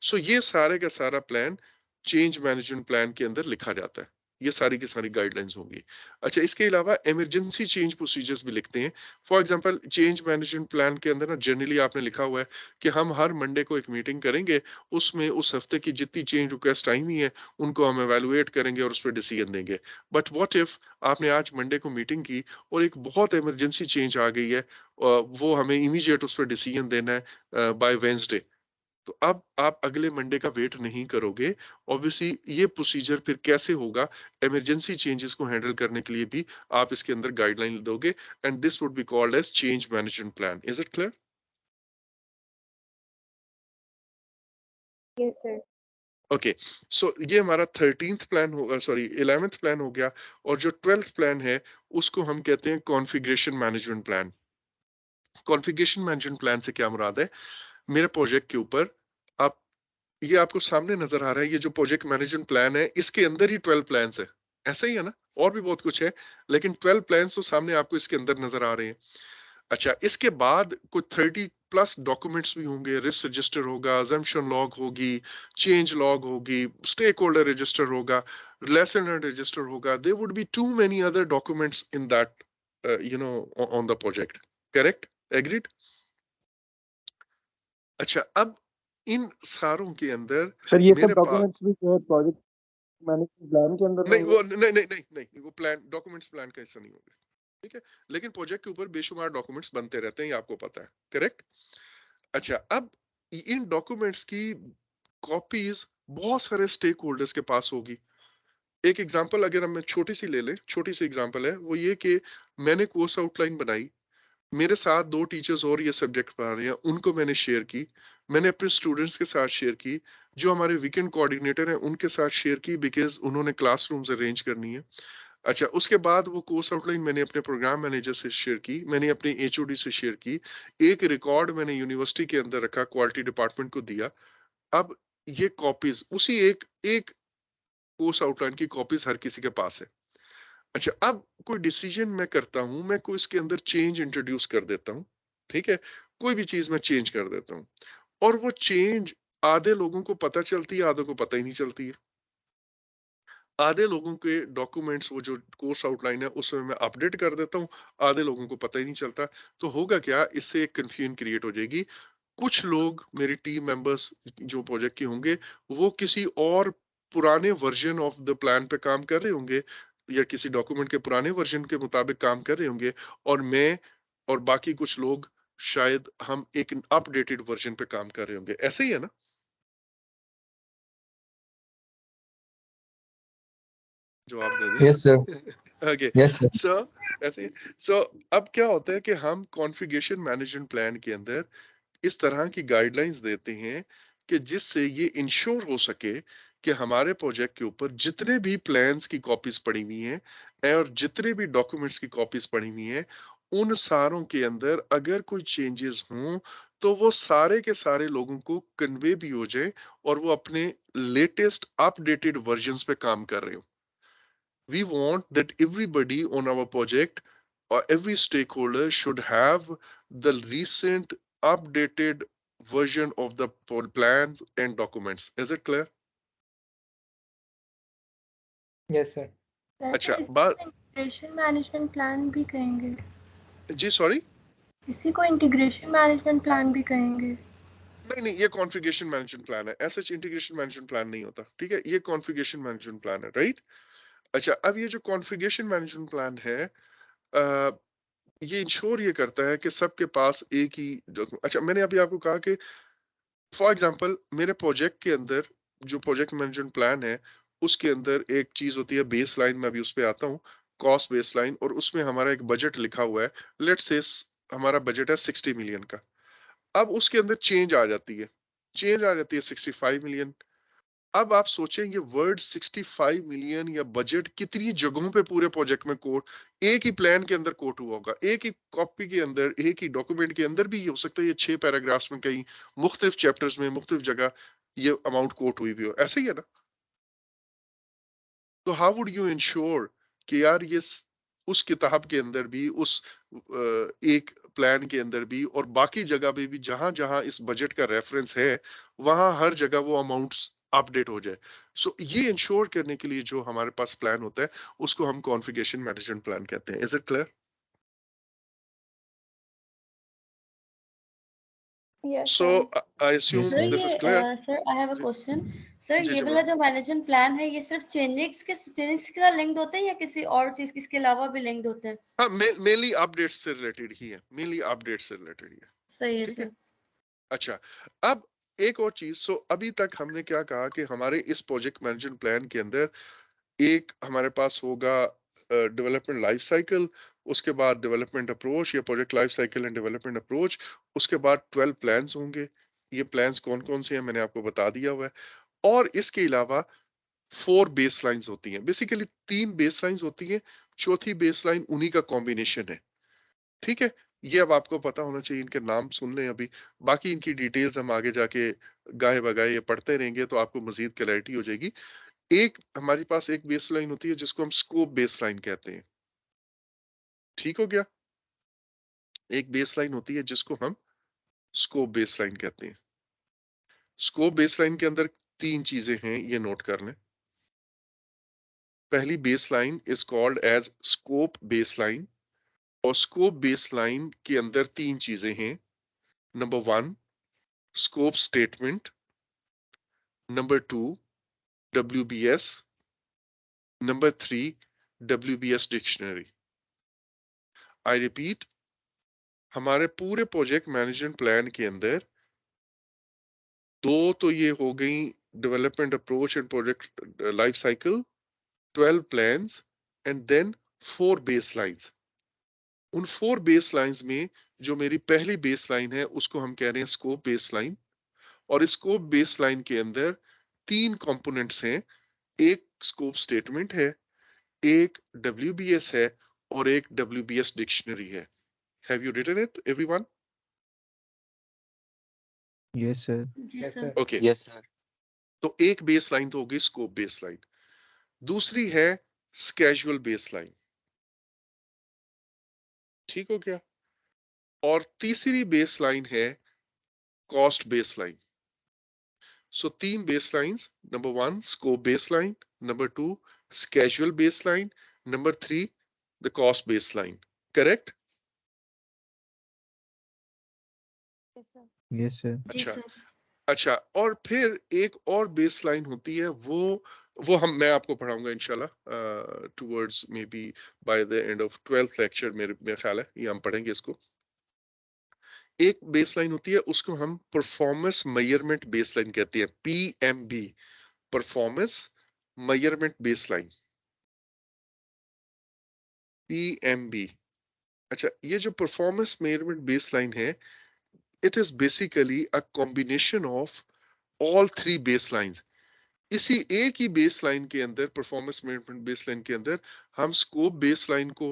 सो ये सारे का सारा प्लान चेंज मैनेजमेंट प्लान के अंदर लिखा जाता है। ये सारी की सारी गाइडलाइंस होंगी। अच्छा, इसके अलावा इमरजेंसी चेंज प्रोसीजर्स भी लिखते हैं। For example change management plan के अंदर ना जनरली आपने लिखा हुआ है कि हम हर मंडे को एक मीटिंग करेंगे, उसमें उस हफ्ते की जितनी चेंज रिक्वेस्ट आई हुई है उनको हम एवेलुएट करेंगे और उस पर डिसीजन देंगे। बट व्हाट इफ आपने आज मंडे को मीटिंग की और एक बहुत इमरजेंसी चेंज आ गई है, वो हमें इमीडिएट उस पर डिसीजन देना है बाय वेंसडे, तो अब आप अगले मंडे का वेट नहीं करोगे। ऑब्वियसली ये प्रोसीजर फिर कैसे होगा, इमरजेंसी चेंजेस को हैंडल करने के लिए भी आप इसके अंदर गाइडलाइन दोगे, and this would be called as change management plan. Is it clear? Yes sir. Okay, so ये हमारा 13th प्लान होगा, सॉरी 11th प्लान हो गया, और जो 12th प्लान है उसको हम कहते हैं configuration management plan. Configuration management plan से क्या मुराद है? मेरे प्रोजेक्ट के ऊपर आप, ये आपको सामने नजर आ रहा है, ये जो प्रोजेक्ट मैनेजमेंट प्लान है इसके अंदर ही 12 प्लान्स है, ऐसा ही है ना? और भी बहुत कुछ है, लेकिन 12 प्लान्स तो सामने आपको इसके अंदर नजर आ रहे हैं। अच्छा, इसके बाद कुछ 30 प्लस डॉक्यूमेंट्स भी होंगे, रिस्क रजिस्टर होगा, अजम्पशन लॉग होगी, चेंज लॉग होगी, स्टेक होल्डर रजिस्टर होगा, लेसन रजिस्टर होगा, there would be too many other documents in that on the project. Correct? Agreed? अच्छा, अब इन सारों के अंदर सर ये सब मेरे पास, डॉक्यूमेंट्स भी जो है प्रोजेक्ट मैनेजमेंट प्लान के अंदर नहीं होंगे? वो नहीं नहीं नहीं नहीं वो प्लान, डॉक्यूमेंट्स प्लान का हिस्सा नहीं होंगे, ठीक है? लेकिन प्रोजेक्ट के ऊपर बेशुमार डॉक्यूमेंट्स बनते रहते हैं, ये आपको पता है। करेक्ट? अच्छा, अब इन डॉक्यूमेंट्स की कॉपीज बहुत सारे स्टेक होल्डर्स के पास होगी। एक एग्जांपल अगर हम छोटी सी ले लें, छोटी सी एग्जांपल है वो ये कि मैंने कोर्स आउटलाइन बनाई, मेरे साथ 2 टीचर्स और ये सब्जेक्ट पढ़ा रहे हैं, उनको मैंने शेयर की, मैंने अपने स्टूडेंट्स के साथ शेयर की, जो हमारे वीकेंड कोऑर्डिनेटर हैं उनके साथ शेयर की, बिकॉज उन्होंने क्लासरूम्स अरेंज करनी है। अच्छा, उसके बाद वो कोर्स आउटलाइन मैंने अपने प्रोग्राम मैनेजर से शेयर की, मैंने अपने एचओडी से शेयर की, एक रिकॉर्ड मैंने यूनिवर्सिटी के अंदर रखा, क्वालिटी डिपार्टमेंट को दिया। अब ये कॉपीज उसी एक एक कोर्स आउटलाइन की कॉपीज हर किसी के पास है। अच्छा, अब कोई डिसीजन मैं करता हूं, मैं कोई इसके अंदर चेंज इंट्रोड्यूस कर देता हूं, ठीक है? कोई भी चीज मैं चेंज कर देता हूं, और वो चेंज आधे लोगों को पता चलती है, आधों को पता ही नहीं चलती है। आधे लोगों के डॉक्यूमेंट्स, वो जो कोर्स आउटलाइन है उसमें मैं अपडेट कर देता हूँ, आधे लोगों को पता ही नहीं चलता। तो होगा क्या, इससे एक कंफ्यूजन क्रिएट हो जाएगी। कुछ लोग मेरी टीम मेंबर्स जो प्रोजेक्ट के होंगे, वो किसी और पुराने वर्जन ऑफ द प्लान पे काम कर रहे होंगे, या किसी डॉक्यूमेंट के पुराने वर्जन के मुताबिक काम कर रहे होंगे, और मैं और बाकी कुछ लोग शायद हम एक अपडेटेड वर्जन पे काम कर रहे होंगे। ऐसे ही है ना? जवाब दे दें। Yes sir, okay, yes sir. So ऐसे, सो अब क्या होता है कि हम कॉन्फ़िगरेशन मैनेजमेंट प्लान के अंदर इस तरह की गाइडलाइंस देते हैं कि जिससे ये इंश्योर हो सके कि हमारे प्रोजेक्ट के ऊपर जितने भी प्लान्स की कॉपीज पड़ी हुई हैं और जितने भी डॉक्यूमेंट्स की कॉपीज पड़ी हुई हैं, उन सारों के अंदर अगर कोई चेंजेस हों तो वो सारे के सारे लोगों को कन्वे भी हो जाए और वो अपने लेटेस्ट अपडेटेड वर्जन्स पे काम कर रहे हो। We want that everybody on our project or every stakeholder should have the recent updated version of the plans and documents. Is it clear? Yes sir. Sir अच्छा, इसी बात, को इंटीग्रेशन मैनेजमेंट प्लान भी कहेंगे? जी सॉरी, इसी को इंटीग्रेशन मैनेजमेंट प्लान भी कहेंगे? नहीं नहीं, ये कॉन्फ़िगरेशन मैनेजमेंट प्लान है, ऐसा इंटीग्रेशन मैनेजमेंट प्लान नहीं होता, ठीक है? ये कॉन्फ़िगरेशन मैनेजमेंट प्लान है, राइट? अच्छा, अब ये जो कॉन्फ़िगरेशन मैनेजमेंट प्लान है, ये इंश्योर ये करता है कि सबके पास एक ही अच्छा, मैंने अभी आपको कहा कि फॉर एग्जाम्पल मेरे प्रोजेक्ट के अंदर जो प्रोजेक्ट मैनेजमेंट प्लान है उसके अंदर एक चीज होती है बेस लाइन, में अभी उस पर आता हूँ, कॉस्ट बेस लाइन, और उसमें हमारा एक बजट लिखा हुआ है। लेट्स से हमारा बजट है 60 मिलियन का। अब उसके अंदर चेंज आ जाती है, चेंज आ जाती है 65 मिलियन। अब आप सोचेंगे वर्ड 65 मिलियन या बजट कितनी जगहों पे पूरे प्रोजेक्ट में कोट, एक ही प्लान के अंदर कोट हुआ होगा, एक ही कॉपी के अंदर, एक ही डॉक्यूमेंट के अंदर भी हो सकता है ये 6 पैराग्राफ्स में कहीं मुख्तलिफ चैप्टर्स में मुख्तलिफ जगह ये अमाउंट कोट हुई भी हो। ऐसे ही है ना? तो हाउ वुड यू इंश्योर कि यार ये उस किताब के अंदर भी, उस एक प्लान के अंदर भी और बाकी जगह पे भी जहां जहां इस बजट का रेफरेंस है, वहां हर जगह वो अमाउंट्स अपडेट हो जाए। सो ये इंश्योर करने के लिए जो हमारे पास प्लान होता है उसको हम कॉन्फ़िगरेशन मैनेजमेंट प्लान कहते हैं। Is it clear? Yes, So sir. I assume sir this is ये clear. Sir I have a जी क्वेश्चन। सर जी ये जी वाला मैम। जो मैनेजमेंट प्लान है ये सिर्फ चेंजेस के साथ लिंक्ड होता है या किसी और चीज इसके अलावा भी लिंक्ड होते हैं? हाँ, मेनली अपडेट्स से रिलेटेड ही है, मेनली अपडेट्स से रिलेटेड ही है। सही है ठीक है, सर। अच्छा। अब एक और चीज, सो अभी तक हमने क्या कहा कि हमारे इस प्रोजेक्ट मैनेजमेंट प्लान के अंदर एक हमारे पास होगा डेवलपमेंट लाइफ साइकिल, उसके बाद डेवलपमेंट अप्रोच या project life cycle and development approach, उसके बाद 12 प्लान्स होंगे। ये प्लान्स कौन कौन से हैं मैंने आपको बता दिया हुआ है। और इसके अलावा 4 बेस लाइन्स होती हैं, बेसिकली 3 बेस लाइन्स होती हैं, चौथी बेस लाइन उन्हीं का कॉम्बिनेशन है। ठीक है, ये अब आपको पता होना चाहिए, इनके नाम सुन लें अभी, बाकी इनकी डिटेल्स हम आगे जाके गाहे बगाए ये पढ़ते रहेंगे तो आपको मजीद क्लैरिटी हो जाएगी। एक हमारे पास एक बेस लाइन होती है जिसको हम स्कोप बेस लाइन कहते हैं। ठीक हो गया, एक बेस लाइन होती है जिसको हम स्कोप बेस लाइन कहते हैं। स्कोप बेस लाइन के अंदर 3 चीजें हैं, ये नोट कर लें। पहली baseline is called as scope baseline, और स्कोप बेस लाइन के अंदर 3 चीजें हैं। Number 1 scope statement, number 2 WBS, number 3 WBS dictionary. I repeat, हमारे पूरे प्रोजेक्ट मैनेजमेंट प्लान के अंदर 2 तो ये हो गई development approach and project life cycle, 12 plans and then 4 baselines. उन 4 बेस लाइन्स में जो मेरी पहली बेस लाइन है उसको हम कह रहे हैं स्कोप बेस लाइन, और स्कोप बेस लाइन के अंदर 3 कंपोनेंट्स हैं, एक स्कोप स्टेटमेंट है, एक WBS है और एक WBS डिक्शनरी है। Have you written it, everyone? Yes, sir. जी Yes, sir. sir. Okay. Yes sir. तो एक बेस लाइन तो होगी स्कोप बेस लाइन, दूसरी है स्केजुअल बेस लाइन। ठीक हो गया, और तीसरी बेस लाइन है cost base line. So 3 base lines, number 1 scope base line, number 2 schedule base line, number 3 the cost base line. Correct? Yes, sir. जी अच्छा सर। अच्छा, और फिर एक और बेस लाइन होती है, वो मैं आपको पढ़ाऊंगा इंशाल्लाह towards may be by the end of 12th lecture, मेरे ख्याल है ये हम पढ़ेंगे इसको। एक बेस लाइन होती है उसको हम परफॉर्मेंस मेजरमेंट बेस लाइन कहते हैं, PMB, performance measurement base line, PMB। अच्छा, ये जो परफॉर्मेंस मेजरमेंट बेस लाइन है, it is basically a combination of all 3 base lines. इसी एक ही बेस लाइन के अंदर, परफॉर्मेंस मैनेजमेंट बेस लाइन के अंदर, हम स्कोप बेस लाइन को,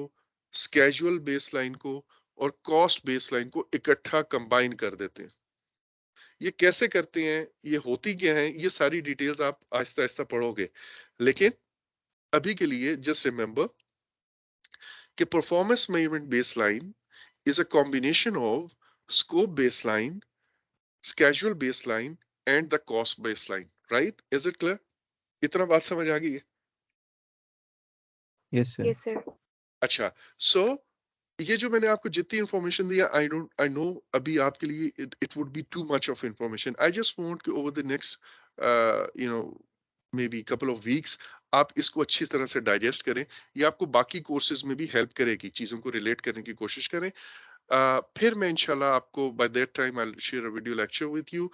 स्केजुअल बेस लाइन को और कॉस्ट बेस लाइन को इकट्ठा कंबाइन कर देते हैं। ये कैसे करते हैं, ये होती क्या है, ये सारी डिटेल्स आप आहिस्ता आहिस्ता पढ़ोगे, लेकिन अभी के लिए जस्ट रिमेंबर कि performance management base line is a combination of scope base line, schedule baseline and the cost baseline, right? Is it clear? इतना बात समझ आ गई है? Yes, sir. Yes, sir. अच्छा, so ये जो मैंने आपको जितनी इंफॉर्मेशन दिया, आई नो अभी आपके लिए it would be too much of information. I just want कि over the next you know maybe couple of weeks आप इसको अच्छी तरह से डाइजेस्ट करें, ये आपको बाकी कोर्सेज में भी हेल्प करेगी, चीजों को रिलेट करने की कोशिश करें। फिर मैं इंशाल्लाह आपको by that time I will share a video lecture with you,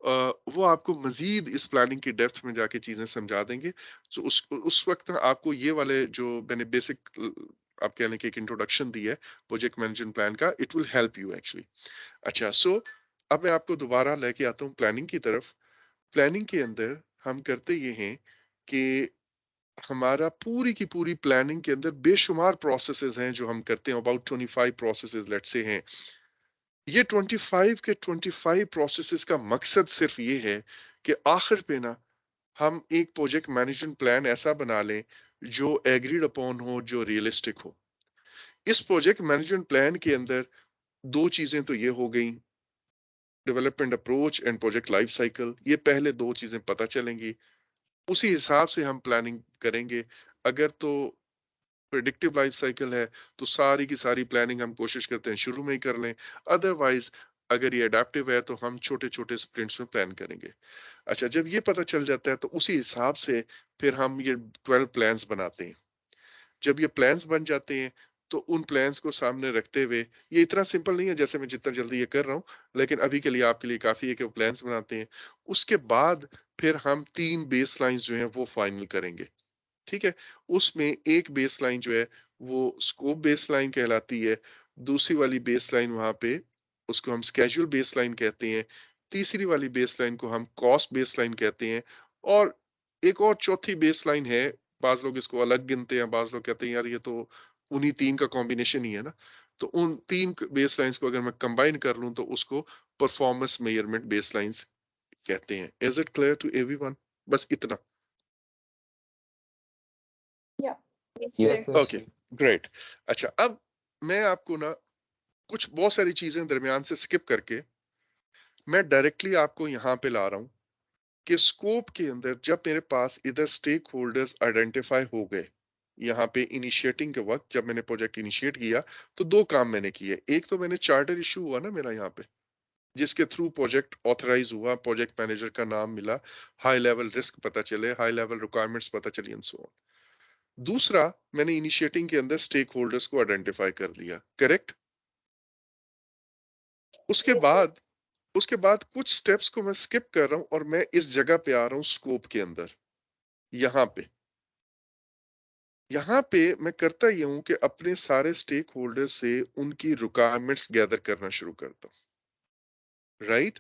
वो आपको मजीद इस प्लानिंग की डेप्थ में जाके चीजें समझा देंगे। सो उस वक्त आपको ये वाले जो मैंने बेसिक आप कहने की एक इंट्रोडक्शन दी है प्रोजेक्ट मैनेजमेंट प्लान का, it will help you actually. अच्छा, सो अब मैं आपको दोबारा लेके आता हूँ प्लानिंग की तरफ। प्लानिंग के अंदर हम करते ये हैं कि हमारा पूरी की पूरी प्लानिंग के अंदर बेशुमार प्रोसेसेस हैं जो हम करते हैं, अबाउट 25 प्रोसेसेस लेट्स से हैं। ये 25 के 25 प्रोसेसेस का मकसद सिर्फ ये है कि आखिर पे ना हम एक प्रोजेक्ट मैनेजमेंट प्लान ऐसा बना लें जो एग्रीड अपॉन हो, जो रियलिस्टिक हो। इस प्रोजेक्ट मैनेजमेंट प्लान के अंदर 2 चीजें तो ये हो गई, development approach and project life cycle, ये पहले दो चीजें पता चलेंगी, उसी हिसाब से हम प्लानिंग करेंगे। अगर तो प्रेडिक्टिव लाइफ साइकिल है तो सारी की सारी प्लानिंग हम कोशिश करते हैं शुरू में ही कर लें, अदरवाइज अगर ये अडेप्टिव है तो हम छोटे छोटे स्प्रिंट्स में प्लान करेंगे। अच्छा, जब ये पता चल जाता है तो उसी हिसाब से फिर हम ये 12 प्लान्स बनाते हैं। जब ये प्लान्स बन जाते हैं तो उन प्लान्स को सामने रखते हुए, ये इतना सिंपल नहीं है जैसे मैं जितना जल्दी ये कर रहा हूँ, लेकिन अभी के लिए आपके लिए काफी है कि वो प्लान्स बनाते हैं। उसके बाद फिर हम 3 बेस लाइन्स जो हैं वो फाइनल करेंगे, ठीक है? उसमें एक बेस लाइन जो है वो स्कोप बेस लाइन कहलाती है, दूसरी वाली बेस लाइन वहाँ पे उसको हम स्केड्यूल बेस लाइन कहते हैं, तीसरी वाली बेस लाइन को हम कॉस्ट बेस लाइन कहते हैं, और एक और चौथी बेस लाइन है, बाज़ लोग इसको अलग गिनते हैं, बाज़ लोग कहते हैं यार ये तो उन्हीं 3 का कॉम्बिनेशन ही है ना। तो उन 3 बेस लाइन्स को अगर मैं कंबाइन कर लूँ तो उसको परफॉर्मेंस मेजरमेंट बेस लाइन्स कहते हैं। Is it clear to everyone? बस इतना। Yes, Yes, sir. sir. Okay, great. अच्छा, अब मैं आपको ना कुछ बहुत सारी चीजें दरमियान से स्किप करके मैं डायरेक्टली आपको यहाँ पे ला रहा हूँ कि स्कोप के अंदर जब मेरे पास इधर स्टेक होल्डर्स आइडेंटिफाई हो गए, यहाँ पे इनिशिएटिंग के वक्त जब मैंने प्रोजेक्ट इनिशिएट किया तो दो काम मैंने किए। एक तो मैंने चार्टर इशू हुआ ना मेरा यहाँ पे, जिसके थ्रू प्रोजेक्ट ऑथराइज हुआ, प्रोजेक्ट मैनेजर का नाम मिला, हाई लेवल रिस्क पता चले, हाई लेवल रिक्वायरमेंट्स पता चली एंड सो ऑन। दूसरा, मैंने इनिशिएटिंग के अंदर स्टेक होल्डर्स को आइडेंटिफाई कर लिया, करेक्ट? उसके बाद उसके बाद कुछ स्टेप्स को मैं स्किप कर रहा हूं और मैं इस जगह पे आ रहा हूं स्कोप के अंदर। यहाँ पे मैं करता ये हूं कि अपने सारे स्टेक होल्डर्स से उनकी रिक्वायरमेंट्स गैदर करना शुरू करता हूं, राइट?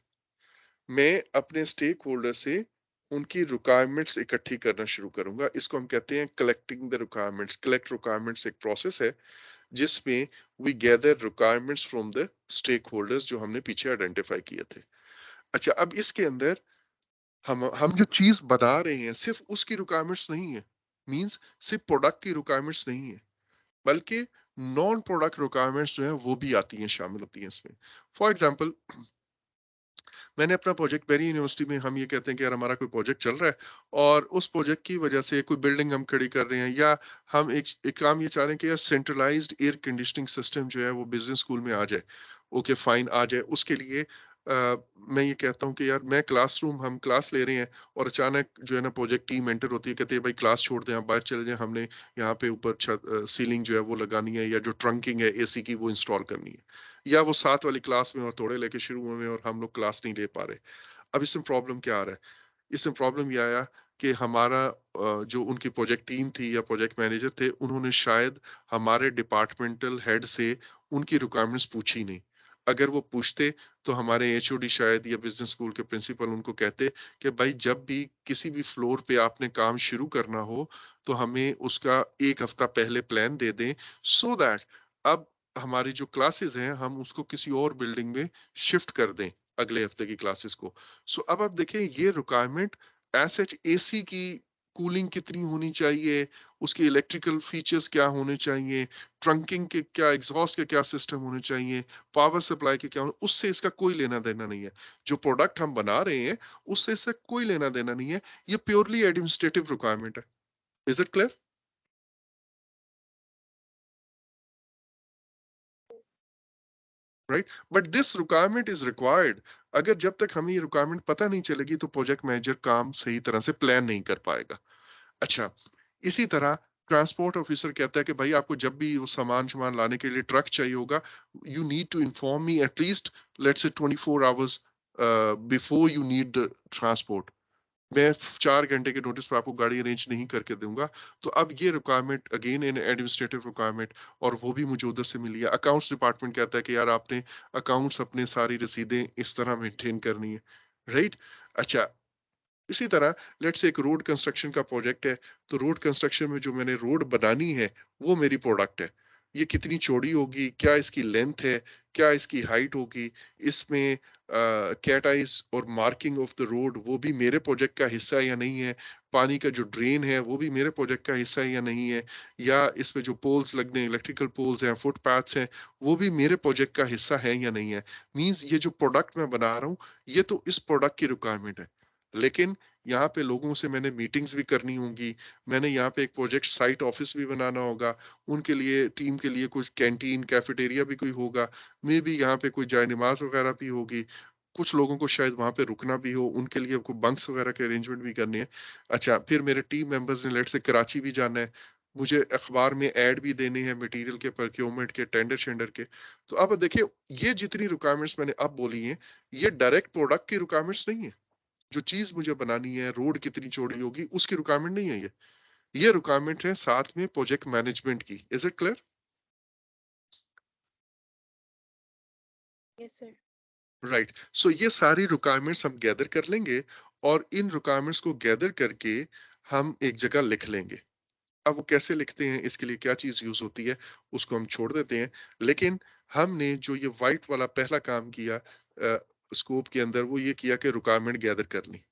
मैं अपने स्टेक होल्डर से उनकी रिक्वायरमेंट्स इकट्ठी करना शुरू करूंगा। इसको हम कहते हैं collecting the requirements. Collect requirements एक प्रोसेस है जिसमें we gather requirements from the stakeholders जो हमने पीछे आइडेंटिफाई किए थे। अच्छा, अब इसके अंदर हम जो चीज बना रहे हैं सिर्फ उसकी रिक्वायरमेंट्स नहीं है, मींस सिर्फ प्रोडक्ट की रिक्वायरमेंट्स नहीं है, बल्कि नॉन प्रोडक्ट रिक्वायरमेंट्स जो है वो भी आती हैं, शामिल होती हैं इसमें। फॉर एग्जांपल, मैंने अपना प्रोजेक्ट मेरी यूनिवर्सिटी में हम ये कहते हैं कि यार हमारा कोई प्रोजेक्ट चल रहा है और उस प्रोजेक्ट की वजह से कोई बिल्डिंग हम खड़ी कर रहे हैं, या हम एक काम ये चाह रहे हैं कि यार सेंट्रलाइज्ड एयर कंडीशनिंग सिस्टम जो है वो बिजनेस स्कूल में आ जाए। ओके फाइन, आ जाए। उसके लिए मैं ये कहता हूँ कि यार मैं क्लासरूम, हम क्लास ले रहे हैं और अचानक जो है ना प्रोजेक्ट टीम एंटर होती है, कहते हैं भाई क्लास छोड़ दें, आप बाहर चले जाएं, हमने यहाँ पे ऊपर छत सीलिंग जो है वो लगानी है, या जो ट्रंकिंग है एसी की वो इंस्टॉल करनी है, या वो साथ वाली क्लास में और थोड़े लेके शुरू में और हम लोग क्लास नहीं ले पा रहे। अब इसमें प्रॉब्लम क्या आ रहा है? इसमें प्रॉब्लम ये आया कि हमारा जो उनकी प्रोजेक्ट टीम थी या प्रोजेक्ट मैनेजर थे, उन्होंने शायद हमारे डिपार्टमेंटल हेड से उनकी रिक्वायरमेंट्स पूछी नहीं। अगर वो पूछते तो हमारे एचओडी शायद या बिजनेस स्कूल के प्रिंसिपल उनको कहते कि भाई जब भी किसी भी फ्लोर पे आपने काम शुरू करना हो तो हमें उसका 1 हफ्ता पहले प्लान दे दें, सो दैट अब हमारी जो क्लासेस हैं हम उसको किसी और बिल्डिंग में शिफ्ट कर दें अगले हफ्ते की क्लासेस को। सो अब आप देखें ये रिक्वायरमेंट एज सच, एसी की कूलिंग कितनी होनी चाहिए, उसके इलेक्ट्रिकल फीचर्स क्या होने चाहिए, ट्रंकिंग के क्या, एग्जॉस्ट के क्या सिस्टम होने चाहिए, पावर सप्लाई के क्या उससे इसका कोई लेना देना नहीं है। जो प्रोडक्ट हम बना रहे हैं उससे इससे कोई लेना देना नहीं है, ये प्योरली एडमिनिस्ट्रेटिव रिक्वायरमेंट है। Is it clear? Right, but this requirement is required. अगर जब तक हमें ये रिक्वायरमेंट पता नहीं चलेगी तो प्रोजेक्ट मैनेजर काम सही तरह से प्लान नहीं कर पाएगा। अच्छा, इसी तरह ट्रांसपोर्ट ऑफिसर कहता है कि भाई आपको जब भी वो सामान लाने के लिए ट्रक चाहिए होगा, you need to inform me at least let's say 24 hours before you need transport. मैं 4 घंटे के नोटिस पे आपको गाड़ी अरेंज नहीं करके दूंगा। तो अब ये requirement again in administrative requirement, और वो भी मुझे उधर से मिली है। अकाउंट्स डिपार्टमेंट कहता है कि यार आपने अकाउंट्स अपने सारी रसीदें इस तरह मेंटेन करनी है, राइट? अच्छा, इसी तरह लेट्स से एक रोड कंस्ट्रक्शन का प्रोजेक्ट है, तो रोड कंस्ट्रक्शन में जो मैंने रोड बनानी है वो मेरी प्रोडक्ट है। ये कितनी चौड़ी होगी, क्या इसकी लेंथ है, क्या इसकी हाइट होगी, इसमें कैटाइज और मार्किंग ऑफ द रोड वो भी मेरे प्रोजेक्ट का हिस्सा है या नहीं है, पानी का जो ड्रेन है वो भी मेरे प्रोजेक्ट का हिस्सा है या नहीं है, या इस पे जो पोल्स लगने, इलेक्ट्रिकल पोल्स हैं, फुटपाथ्स हैं, वो भी मेरे प्रोजेक्ट का हिस्सा है या नहीं है। मींस ये जो प्रोडक्ट मैं बना रहा हूँ ये तो इस प्रोडक्ट की रिक्वायरमेंट है, लेकिन यहाँ पे लोगों से मैंने मीटिंग्स भी करनी होंगी, मैंने यहाँ पे एक प्रोजेक्ट साइट ऑफिस भी बनाना होगा, उनके लिए टीम के लिए कुछ कैंटीन कैफेटेरिया भी कोई होगा, मे बी यहाँ पे कोई जाय नमाज वगैरह भी होगी, कुछ लोगों को शायद वहां पे रुकना भी हो, उनके लिए कोई बंक्स वगैरह के अरेंजमेंट भी करने हैं। अच्छा, फिर मेरे टीम मेंबर्स ने लेट से कराची भी जाना है, मुझे अखबार में ऐड भी देने हैं मटेरियल के, प्रोक्योरमेंट के, टेंडर शेंडर के। तो अब देखिए ये जितनी रिक्वायरमेंट्स मैंने अब बोली हैं ये डायरेक्ट प्रोडक्ट की रिक्वायरमेंट्स नहीं है, जो चीज मुझे बनानी है, रोड कितनी चौड़ी होगी उसकी रिक्वायरमेंट नहीं है ये रिक्वायरमेंट है साथ में प्रोजेक्ट मैनेजमेंट की। Is it clear? Yes sir. Right, so ये सारी रिक्वायरमेंट्स हम गैदर कर लेंगे और इन रिक्वायरमेंट्स को गैदर करके हम एक जगह लिख लेंगे। अब वो कैसे लिखते हैं, इसके लिए क्या चीज यूज होती है, उसको हम छोड़ देते हैं। लेकिन हमने जो ये व्हाइट वाला पहला काम किया स्कोप के अंदर, वो ये किया कि रिक्वायरमेंट गैदर कर ली।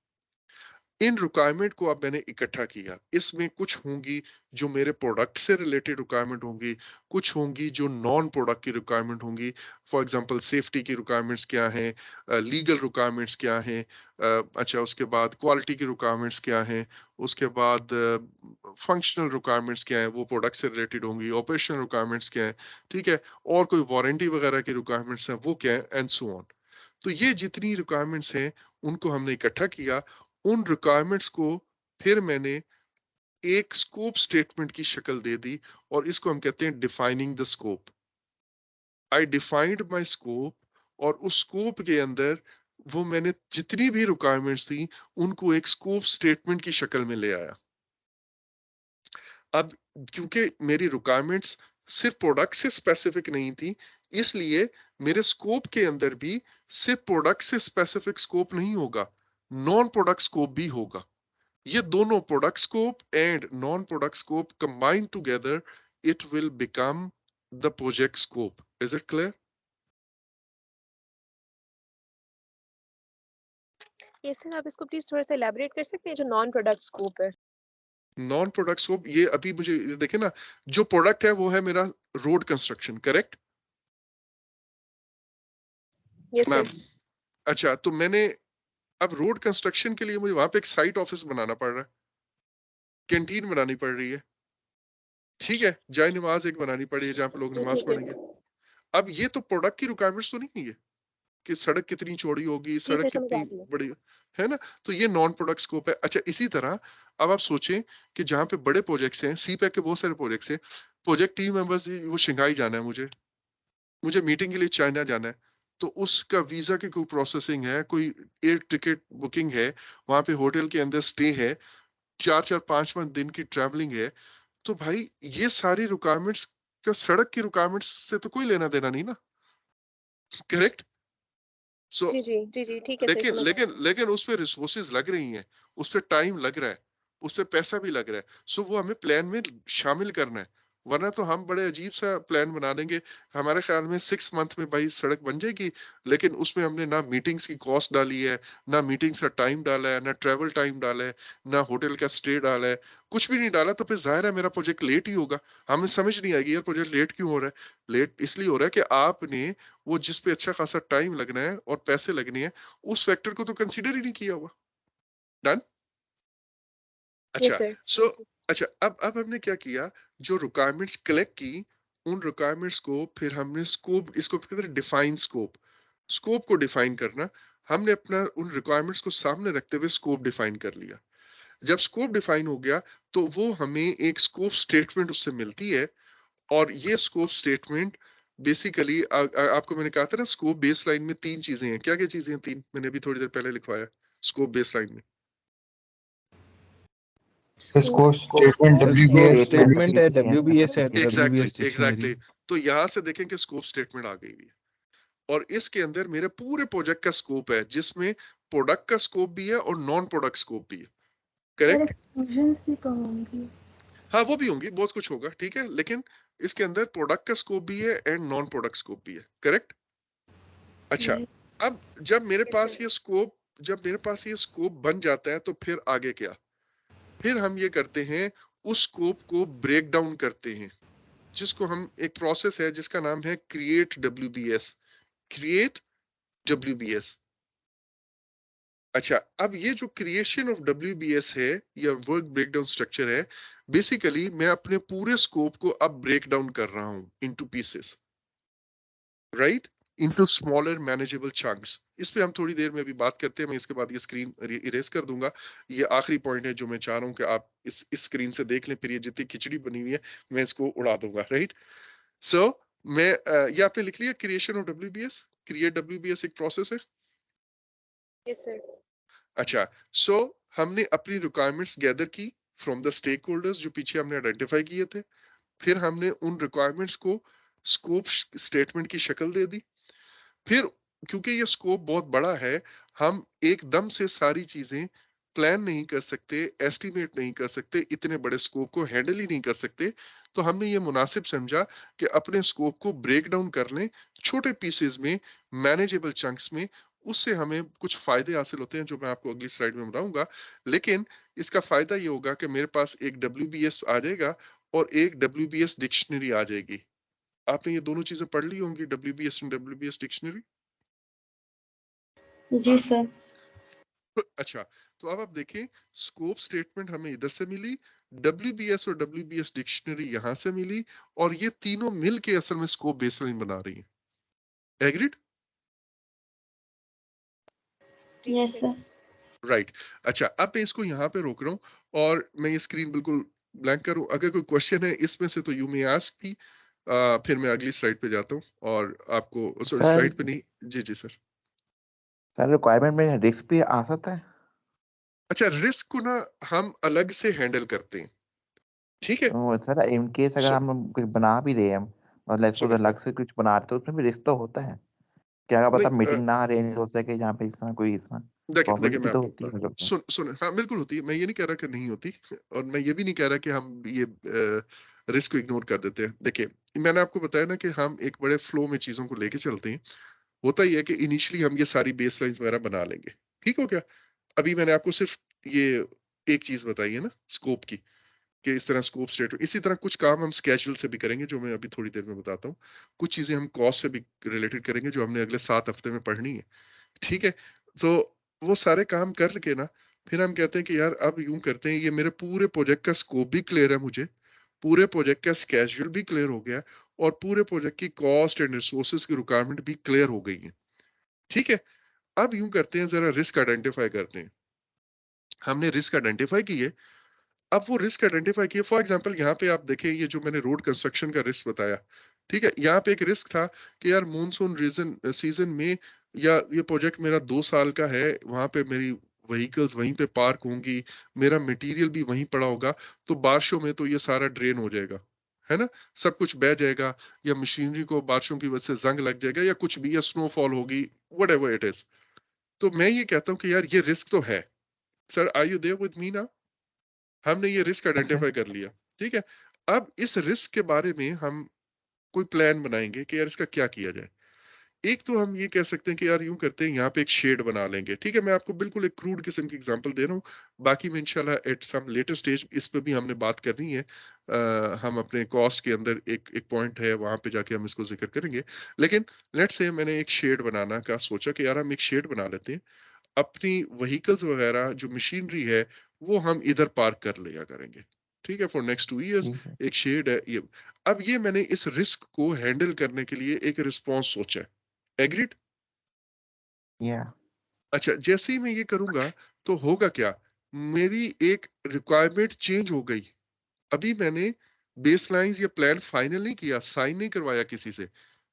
इन रिक्वायरमेंट को अब मैंने इकट्ठा किया, इसमें कुछ होंगी जो मेरे प्रोडक्ट से रिलेटेड रिक्वायरमेंट होंगी, कुछ होंगी जो नॉन प्रोडक्ट की रिक्वायरमेंट होंगी। फॉर एग्जांपल सेफ्टी की रिक्वायरमेंट्स क्या हैं, लीगल रिक्वायरमेंट्स क्या हैं, अच्छा उसके बाद क्वालिटी की रिक्वायरमेंट्स क्या हैं, उसके बाद फंक्शनल रिक्वायरमेंट्स क्या हैं, वो प्रोडक्ट से रिलेटेड होंगी, ऑपरेशनल रिक्वायरमेंट्स क्या हैं, ठीक है, और कोई वारंटी वगैरह की रिक्वायरमेंट्स हैं वो क्या है, एंड सो ऑन। तो ये जितनी रिक्वायरमेंट्स हैं उनको हमने इकट्ठा किया, उन रिक्वायरमेंट्स को फिर मैंने एक स्कोप स्टेटमेंट की शक्ल दे दी, और इसको हम कहते हैं defining the scope. I defined my scope, और उस स्कोप के अंदर वो मैंने जितनी भी रिक्वायरमेंट्स थी उनको एक स्कोप स्टेटमेंट की शक्ल में ले आया। अब क्योंकि मेरी रिक्वायरमेंट्स सिर्फ प्रोडक्ट से स्पेसिफिक नहीं थी, इसलिए मेरे स्कोप के अंदर भी सिर्फ प्रोडक्ट से स्पेसिफिक स्कोप नहीं होगा, नॉन प्रोडक्ट स्कोप भी होगा। ये दोनों product scope and non product scope combined together, it will become the project scope. Is it clear? Yes sir, आप इसको प्लीज थोड़ा सा एलैबोरेट कर सकते हैं जो नॉन प्रोडक्ट स्कोप है। नॉन प्रोडक्ट स्कोप, ये अभी मुझे देखे ना, जो प्रोडक्ट है वो है मेरा road construction, correct yes ma'am? Sir. अच्छा, तो मैंने अब रोड कंस्ट्रक्शन के लिए मुझे वहां पे एक साइट ऑफिस बनाना पड़ रहा है, कैंटीन बनानी पड़ रही है, ठीक है, जाय नमाज एक बनानी पड़ी है जहाँ पे लोग नमाज ठीक है। पढ़ेंगे। अब ये तो प्रोडक्ट की रिक्वायरमेंट्स तो नहीं है कि सड़क कितनी चौड़ी होगी, जी सड़क सर, समझ कितनी आ रही है। बड़ी है ना, तो ये नॉन प्रोडक्ट स्कोप है। अच्छा, इसी तरह अब आप सोचें कि जहाँ पे बड़े प्रोजेक्ट्स हैं, सी पैक के बहुत सारे प्रोजेक्ट्स हैं, प्रोजेक्ट टीम मेंबर्स वो शंघाई जाना है, मुझे मीटिंग के लिए चाइना जाना है, तो उसका वीजा की कोई प्रोसेसिंग है, कोई एयर टिकट बुकिंग है, वहां पे होटल के अंदर स्टे है, 4-4 5-5 दिन की ट्रैवलिंग है, तो भाई ये सारी रिक्वायरमेंट्स का सड़क की रिक्वायरमेंट्स से तो कोई लेना देना नहीं ना, करेक्ट? सो जी जी जी जी, ठीक है सर, लेकिन समझ लेकिन लेकिन उस पे रिसोर्सेज लग रही हैं, उस पे टाइम लग रहा है, उस पे पैसा भी लग रहा है, सो वो हमें प्लान में शामिल करना है। वरना तो हम बड़े अजीब सा प्लान बना देंगे, हमारे ख्याल में 6 मंथ में भाई सड़क बन जाएगी, लेकिन उसमें हमने ना मीटिंग्स की कॉस्ट डाली है, ना मीटिंग्स का टाइम डाला है, ना ट्रेवल टाइम डाला है, ना होटल का स्टे डाला है, कुछ भी नहीं डाला, तो फिर जाहिर है मेरा प्रोजेक्ट लेट ही होगा। हमें समझ नहीं आएगी यार प्रोजेक्ट लेट क्यों हो रहा है। लेट इसलिए हो रहा है कि आपने वो जिस पे अच्छा खासा टाइम लगना है और पैसे लगने हैं, उस फैक्टर को तो कंसीडर ही नहीं किया हुआ। डन? यस अच्छा, सर। सो अच्छा, अब हमने क्या किया, जो रिक्वायरमेंट्स कलेक्ट की, उन रिक्वायरमेंट्स को फिर हमने स्कोप, इसको कहते हैं डिफाइन स्कोप, स्कोप को डिफाइन करना। हमने अपना उन रिक्वायरमेंट्स को सामने रखते हुए स्कोप डिफाइन कर लिया। जब स्कोप डिफाइन हो गया तो वो हमें एक स्कोप स्टेटमेंट उससे मिलती है, और ये स्कोप स्टेटमेंट बेसिकली आपको मैंने कहा था ना, स्कोप बेसलाइन में 3 चीजें हैं। क्या क्या चीजें हैं 3? मैंने अभी थोड़ी देर पहले लिखवाया स्कोप बेसलाइन में। स्कोप स्टेटमेंट स्टेटमेंट है, WBS है, एग्जैक्टली WBS एग्जैक्टली, तो यहां से देखें कि स्कोप स्टेटमेंट आ गई हुई है, और इसके अंदर मेरे पूरे प्रोजेक्ट का स्कोप है, जिसमें प्रोडक्ट का स्कोप भी है और नॉन प्रोडक्ट स्कोप भी है, सर करेक्ट? एक्सक्लूजन्स भी तो होंगी। हाँ, वो भी होंगी, बहुत कुछ होगा, ठीक है, लेकिन इसके अंदर प्रोडक्ट का स्कोप भी है एंड नॉन प्रोडक्ट स्कोप भी है, करेक्ट? अच्छा, अब जब मेरे Yes, पास sir. ये स्कोप, जब मेरे पास ये स्कोप बन जाता है तो फिर आगे क्या? फिर हम ये करते हैं, उस स्कोप को ब्रेक डाउन करते हैं, जिसको हम, एक प्रोसेस है जिसका नाम है क्रिएट WBS, क्रिएट WBS। अच्छा, अब ये जो क्रिएशन ऑफ WBS है या वर्क ब्रेकडाउन स्ट्रक्चर है, बेसिकली मैं अपने पूरे स्कोप को अब ब्रेक डाउन कर रहा हूं into pieces, right, into smaller manageable chunks. इस पे हम थोड़ी देर में भी बात करते हैं, मैं इसके बाद ये स्क्रीन इरेज कर दूंगा। ये आखिरी पॉइंट है जो मैं चाह रहा हूं कि आप इस स्क्रीन से देख लें, फिर ये जितनी खिचड़ी बनी हुई है मैं इसको उड़ा दूंगा, राइट। सो मैं ये आपने लिख लिया, creation of WBS, create WBS एक प्रोसेस है। Yes sir. अच्छा, सो हमने अपनी रिक्वायरमेंट्स गैदर की फ्रॉम द स्टेक होल्डर्स जो पीछे हमने आइडेंटिफाई किए थे, फिर हमने उन रिक्वायरमेंट्स को स्कोप स्टेटमेंट की शक्ल दे दी। फिर क्योंकि ये स्कोप बहुत बड़ा है, हम एकदम से सारी चीजें प्लान नहीं कर सकते, एस्टिमेट नहीं कर सकते, इतने बड़े स्कोप को हैंडल ही नहीं कर सकते। तो हमने ये मुनासिब समझा कि अपने स्कोप को ब्रेक डाउन कर लें छोटे पीसेस में, मैनेजेबल चंक्स में। उससे हमें कुछ फायदे हासिल होते हैं जो मैं आपको अगली स्लाइड में बताऊंगा। लेकिन इसका फायदा ये होगा कि मेरे पास एक WBS आ जाएगा और एक WBS डिक्शनरी आ जाएगी। आपने ये दोनों चीजें पढ़ ली होंगी, WBS एंड WBS डिक्शनरी। जी सर। अच्छा, तो अब आप देखें, स्कोप स्टेटमेंट हमें इधर से मिली, WBS और WBS डिक्शनरी यहां से मिली, और ये तीनों मिल के असल में स्कोप बेसलाइन बना रही है। एग्रीड? Yes sir. राइट। अच्छा, अब मैं इसको यहाँ पे रोक रहा हूँ और मैं ये स्क्रीन बिल्कुल ब्लैंक करूँ। अगर कोई क्वेश्चन है इसमें से तो यू मे आस्क मी, फिर मैं अगली स्लाइड पे जाता हूँ और आपको, सॉरी सर स्लाइड पे नहीं, जी जी सर। सर रिक्वायरमेंट में रिस्क भी आ सकता है। अच्छा, रिस्क को ना हम अलग से हैंडल करते हैं, ठीक है। तो सर इन केस अगर सो हम कुछ बना भी रहे हैं, मतलब इसको सुनो, अलग से कुछ बना रहे तो उसमें भी रिस्क तो होता है। क्या पता नहीं मीटिंग ना अरेंज हो सके जहाँ पे इस तरह कोई इस तरह देखिए देखिए प्रॉबिलिटी मैं तो आपको होती है लोग में। सुन हाँ बिल्कुल होती है, मैं ये नहीं कह रहा कि नहीं होती, और मैं ये भी नहीं कह रहा कि हम ये रिस्क को इग्नोर कर देते हैं। देखिए मैंने आपको बताया ना कि हम एक बड़े फ्लो में चीजों को लेके चलते हैं। होता ही है कि इनिशियली हम ये सारी बेसलाइंस वगैरह बना लेंगे, ठीक हो क्या। अभी मैंने आपको सिर्फ ये एक चीज बताई है ना स्कोप की, कि इस तरह स्कोप स्टेट, इसी तरह कुछ काम हम स्केड्यूल से भी करेंगे जो मैं अभी थोड़ी देर में बताता हूँ। कुछ चीजें हम कॉस्ट से भी रिलेटेड करेंगे जो हमने अगले 7 हफ्ते में पढ़नी है, ठीक है। तो वो सारे काम करके ना, फिर हम कहते हैं कि यार अब यूं करते हैं, ये मेरे पूरे प्रोजेक्ट का स्कोप भी क्लियर है, मुझे पूरे प्रोजेक्ट का स्केड्यूल भी क्लियर हो गया, और पूरे प्रोजेक्ट की कॉस्ट एंड रिसोर्सेज की रिक्वायरमेंट भी क्लियर हो गई है, ठीक है। अब यूं करते हैं, जरा रिस्क आइडेंटिफाई करते हैं। हमने रिस्क आइडेंटिफाई किए, अब वो रिस्क आइडेंटिफाई किए, फॉर एग्जांपल यहाँ पे आप देखें, ये जो मैंने रोड कंस्ट्रक्शन का रिस्क बताया, ठीक है, यहाँ पे एक रिस्क था कि यार मानसून सीजन में, या ये प्रोजेक्ट मेरा 2 साल का है, वहां पे मेरी व्हीकल्स वहीं पे पार्क होंगी, मेरा मटेरियल भी वहीं पड़ा होगा, तो बारिशों में तो ये सारा ड्रेन हो जाएगा, है ना, सब कुछ बह जाएगा, या मशीनरी को बारिशों की वजह से जंग लग जाएगा, या कुछ भी, या स्नोफॉल होगी, वट एवर इट इज। तो मैं ये कहता हूँ कि यार ये रिस्क तो है। Sir are you there with me ना? हमने ये रिस्क आइडेंटिफाई कर लिया, ठीक है। अब इस रिस्क के बारे में हम कोई प्लान बनाएंगे कि यार इसका क्या किया जाए। एक तो हम ये कह सकते हैं कि यार यूं करते हैं, यहाँ पे एक शेड बना लेंगे, ठीक है। मैं आपको बिल्कुल एक क्रूड किस्म की एग्जांपल दे रहा हूँ, बाकी में इंशाल्लाह एट सम लेटर स्टेज इस पे भी हमने बात करनी है। हम अपने कॉस्ट के अंदर एक एक पॉइंट है, वहां पे जाके हम इसको जिक्र करेंगे। लेकिन लेट्स से मैंने एक शेड बनाना का सोचा कि यार हम एक शेड बना लेते हैं, अपनी व्हीकल्स वगैरह जो मशीनरी है वो हम इधर पार्क कर लिया करेंगे, ठीक है, फॉर नेक्स्ट 2 इयर्स। ठीक है। एक शेड है ये। अब ये मैंने इस रिस्क को हैंडल करने के लिए एक रिस्पॉन्स सोचा है। एग्रीड? या अच्छा, जैसे ही मैं ये करूंगा तो होगा क्या, मेरी एक रिक्वायरमेंट चेंज हो गई। अभी मैंने बेसलाइंस या प्लान फाइनल नहीं किया, साइन नहीं करवाया किसी से,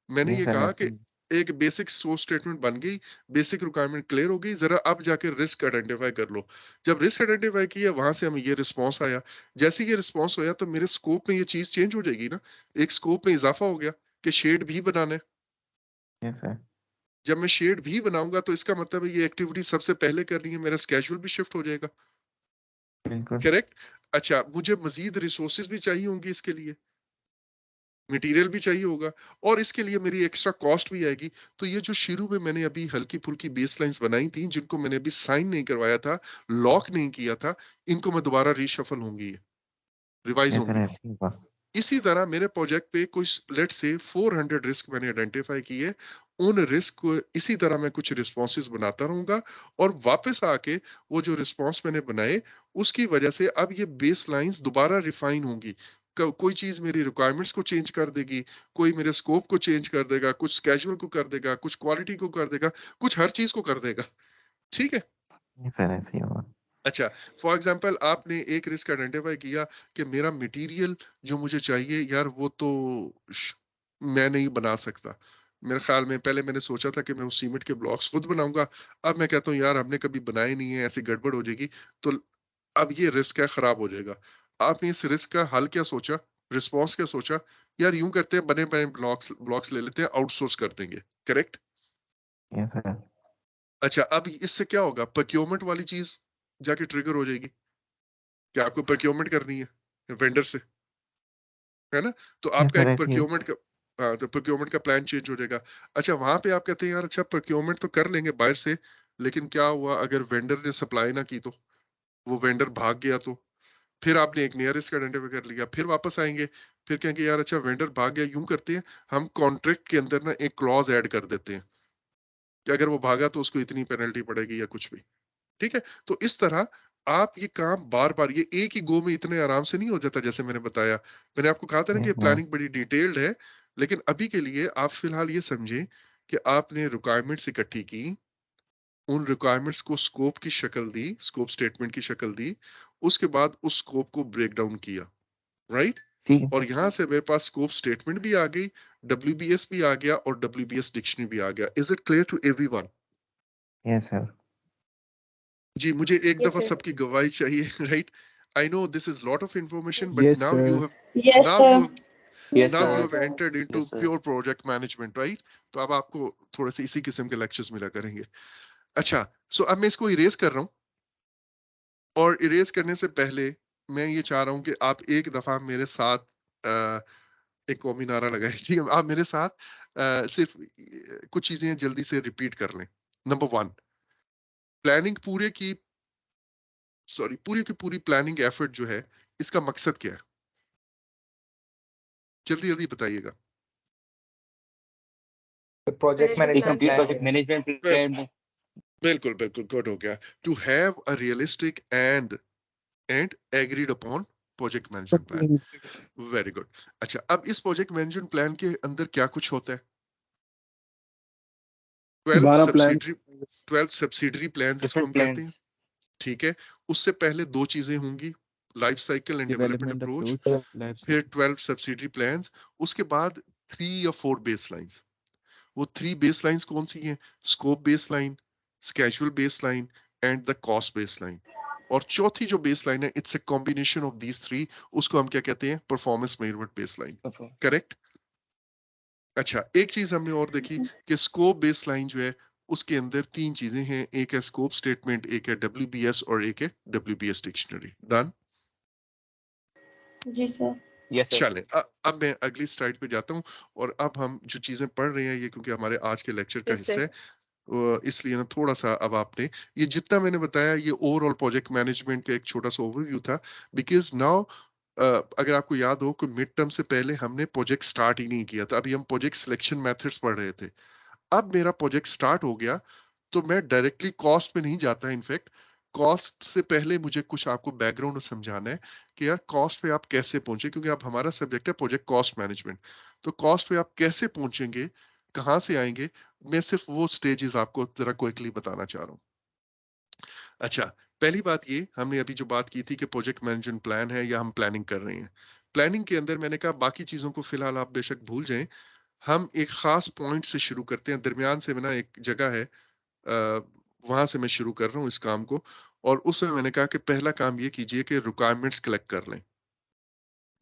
मैंने जी ये सर कहा ऐसे कि ही। एक बेसिक सोर्स स्टेटमेंट बन गई, बेसिक रिक्वायरमेंट क्लियर हो गई, जरा अब जाके रिस्क आइडेंटिफाई कर लो। जब रिस्क आइडेंटिफाई किया, वहां से हमें ये रिस्पॉन्स आया। जैसे ये रिस्पॉन्स होया तो मेरे स्कोप में ये चीज चेंज हो जाएगी ना, एक स्कोप में इजाफा हो गया कि शेड भी बनाना है। Yes sir. जब मैं शेड भी बनाऊंगा तो इसका मतलब है ये एक्टिविटी सबसे पहले करनी है, मेरा स्केड्यूल भी शिफ्ट हो जाएगा, बिल्कुल। करेक्ट। अच्छा, मुझे मजीद रिसोर्सेज भी चाहिए होंगे इसके लिए, मटेरियल भी चाहिए होगा और इसके लिए मेरी एक्स्ट्रा कॉस्ट भी आएगी। तो ये जो शुरू में मैंने अभी हल्की फुल्की बेसलाइंस बनाई थी, जिनको मैंने अभी साइन नहीं करवाया था, लॉक नहीं किया था, इनको मैं दोबारा रीशफल होंगी, रिवाइज यस सर, होंगी। ऐसे ही होगा। इसी तरह मेरे प्रोजेक्ट पे कुछ लेट से 400 रिस्क मैंने आइडेंटिफाई किए, उन रिस्क को इसी तरह मैं कुछ रिस्पॉन्सेज बनाता रहूंगा और वापस आके वो जो रिस्पॉन्स मैंने बनाए उसकी वजह से अब ये बेस लाइन्स दोबारा रिफाइन होंगी। कोई चीज मेरी रिक्वायरमेंट्स को चेंज कर देगी, कोई मेरे स्कोप को चेंज कर देगा, कुछ स्केड्यूल को कर देगा, कुछ क्वालिटी को कर देगा, कुछ हर चीज को कर देगा। ठीक है। यस सर, ऐसे ही होगा। अच्छा, फॉर एग्जांपल आपने एक रिस्क आइडेंटिफाई किया कि मेरा मटेरियल जो मुझे चाहिए यार वो तो मैं नहीं बना सकता। मेरे ख्याल में पहले मैंने सोचा था कि मैं उस सीमेंट के ब्लॉक्स खुद बनाऊंगा, अब मैं कहता हूँ यार हमने कभी बनाए नहीं है, ऐसी गड़बड़ हो जाएगी, तो अब ये रिस्क है, खराब हो जाएगा। आपने इस रिस्क का हल क्या सोचा, रिस्पॉन्स क्या सोचा, यार यूं करते हैं, बने बने ब्लॉक्स ब्लॉक्स ले लेते हैं, आउटसोर्स कर देंगे। करेक्ट। Yes sir. अच्छा, अब इससे क्या होगा, प्रोक्योरमेंट वाली चीज जाके ट्रिगर हो जाएगी कि आपको प्रोक्योरमेंट करनी है वेंडर से, है ना? तो यस आपका सर, एक ऐसे ही प्रोक्योरमेंट का, हाँ, तो प्रोक्योरमेंट का प्लान चेंज हो जाएगा। अच्छा, वहां पे आप कहते हैं यार अच्छा प्रोक्योरमेंट तो कर लेंगे बाहर से, लेकिन क्या हुआ अगर वेंडर ने सप्लाई ना की तो, वो वेंडर भाग गया तो, फिर आपने एक नया रिस्क आइडेंटिफाई कर लिया, फिर वापस आएंगे, फिर कहेंगे यार अच्छा वेंडर भाग गया, यूं करते हैं हम कॉन्ट्रैक्ट के अंदर ना एक क्लॉज ऐड कर देते हैं कि अगर वो भागा तो उसको इतनी पेनल्टी पड़ेगी या कुछ भी। ठीक है। तो इस तरह आप ये काम बार बार, ये एक ही गो में इतने आराम से नहीं हो जाता जैसे मैंने बताया। मैंने आपको कहा था ना कि यस सर। प्लानिंग बड़ी डिटेल्ड है, लेकिन अभी के लिए आप फिलहाल ये समझें कि आपने रिक्वायरमेंट्स इकट्ठी की, उन रिक्वायरमेंट्स को स्कोप की शक्ल दी, स्कोप स्टेटमेंट की शक्ल दी, उसके बाद उस स्कोप को ब्रेक डाउन किया, राइट? ठीक है और सर। यहां से मेरे पास स्कोप स्टेटमेंट भी आ गई, WBS भी आ गया और WBS डिक्शनरी भी आ गया। Is it clear to everyone? Yes sir. जी, मुझे एक Yes, दफा sir. सबकी गवाही चाहिए, right? I know this is lot of information, but Yes, now you sir. Have, Yes, now sir. You Yes, now you sir. Have entered into Yes, sir. Pure project management, right? तो अब आपको थोड़े से इसी किस्म के लेक्चर्स मिला करेंगे। अच्छा, सो अब मैं इसको इरेज कर रहा हूँ, और इरेज करने से पहले मैं ये चाह रहा हूँ कि आप एक दफा मेरे साथ एक कौमी नारा लगाए, ठीक है? आप मेरे साथ सिर्फ कुछ चीजें जल्दी से रिपीट कर लें। नंबर 1, प्लानिंग पूरी की पूरी प्लानिंग एफर्ट जो है, इसका मकसद क्या है? जल्दी जल्दी बताइएगा। प्रोजेक्ट Management एक management plan. Complete plan project management bill- plan. बिल्कुल बिल्कुल, गुड हो गया। To have a realistic and agreed upon project management plan. Very good. अच्छा, अब इस प्रोजेक्ट मैनेजमेंट प्लान के अंदर क्या कुछ होता है? 12 12 प्लान। सब्सिडरी 12 सब्सिडरी प्लान्स इसको हम डिफरेंट कहते हैं। प्लान्स। ठीक है। उससे पहले दो चीजें होंगी, life cycle and development Development approach, approach. Life फिर cycle. 12 सब्सिडरी प्लान्स, उसके बाद 3 या 4 बेस लाइन्स। वो 3 बेस लाइन्स कौन सी हैं? Scope base line, schedule base line and the cost base line. और चौथी जो बेस लाइन है, it's a combination of these 3, उसको हम क्या कहते हैं? Performance measurement base line. Correct. अच्छा, एक चीज हमने और देखी कि स्कोप बेस लाइन जो है उसके अंदर 3 चीजें हैं, एक है स्कोप स्टेटमेंट, एक है WBS और एक है WBS डिक्शनरी। डन? जी सर। Yes sir. चले, अब मैं अगली स्लाइड पे जाता हूँ, और अब हम जो चीजें पढ़ रहे हैं ये क्योंकि हमारे आज के लेक्चर का Yes, हिस्सा sir. है, इसलिए ना थोड़ा सा अब आपने ये जितना मैंने बताया ये ओवरऑल प्रोजेक्ट मैनेजमेंट का एक छोटा सा ओवरव्यू था। बिकॉज नाउ अगर आपको याद हो कि मिड टर्म से पहले हमने प्रोजेक्ट स्टार्ट ही नहीं किया था, अभी हम प्रोजेक्ट सिलेक्शन मेथड्स पढ़ रहे थे। अब मेरा प्रोजेक्ट स्टार्ट हो गया, तो मैं डायरेक्टली कॉस्ट पे नहीं जाता। इनफैक्ट कॉस्ट से पहले मुझे कुछ आपको बैकग्राउंड समझाना है कि यार कॉस्ट पे आप कैसे पहुंचे, क्योंकि अब हमारा सब्जेक्ट है प्रोजेक्ट कॉस्ट मैनेजमेंट। तो कॉस्ट पे आप कैसे पहुंचेंगे, कहाँ से आएंगे, मैं सिर्फ वो स्टेजेस आपको जरा क्विकली बताना चाह रहा हूँ। अच्छा, पहली बात ये, हमने अभी जो बात की थी कि प्रोजेक्ट मैनेजमेंट प्लान है या हम प्लानिंग कर रहे हैं। प्लानिंग के अंदर मैंने कहा बाकी चीजों को फिलहाल आप बेशक भूल जाएं, हम एक खास पॉइंट से शुरू करते हैं, दरमियान से ना एक जगह है, वहां से मैं शुरू कर रहा हूँ इस काम को। और उसमें मैंने कहा कि पहला काम ये कीजिए कि रिक्वायरमेंट्स कलेक्ट कर लें।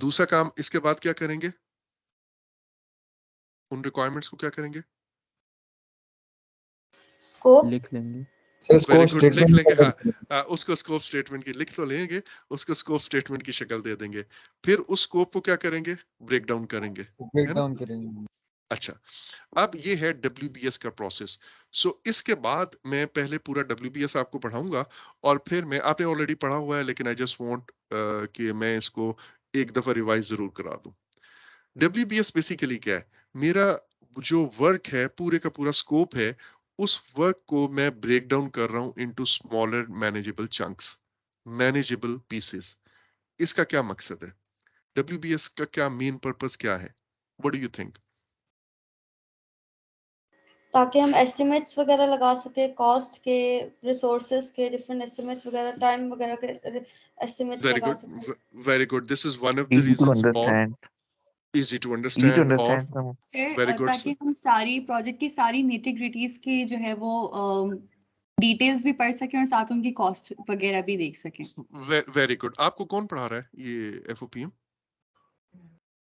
दूसरा काम इसके बाद क्या करेंगे? उन रिक्वायरमेंट्स को क्या करेंगे? स्कोप लिख लेंगे। सर वेरी स्कोप गुड, लिख लेंगे। स्टेटमेंट उसको स्कोप स्टेटमेंट की लिख तो लेंगे, उसको स्कोप स्टेटमेंट की शक्ल दे देंगे, फिर उस स्कोप को क्या करेंगे, ब्रेक डाउन करेंगे, ब्रेक है ना। डाउन करेंगे। अच्छा, अब ये है WBS का प्रोसेस। सो इसके बाद मैं पहले पूरा WBS आपको पढ़ाऊंगा, और फिर मैं, आपने ऑलरेडी पढ़ा हुआ है लेकिन आई जस्ट वांट कि मैं इसको एक दफा रिवाइज जरूर करा दूं। WBS बेसिकली क्या है, मेरा जो वर्क है, पूरे का पूरा स्कोप है, उस वर्क को मैं ब्रेक डाउन कर रहा हूं into smaller manageable chunks, manageable pieces. इसका क्या मकसद है, WBS का क्या मेन पर्पस क्या है, व्हाट डू यू थिंक? ताकि हम एस्टिमेट्स वगैरह लगा सके, कॉस्ट के, रिसोर्सेज के, डिफरेंट एस्टिमेट्स वगैरह, टाइम वगैरह के एस्टिमेट्स वेरी लगा गुड, सके। Very good, this is one of the easy to reasons, और understand, easy to easy to understand, और understand some very sir good, ताकि हम सारी प्रोजेक्ट की सारी निटी-ग्रिटीज की जो है वो डिटेल्स भी पढ़ सकें और साथ उनकी कॉस्ट वगैरह भी देख सकें। Very good. आपको कौन पढ़ा रहा है ये FOPM?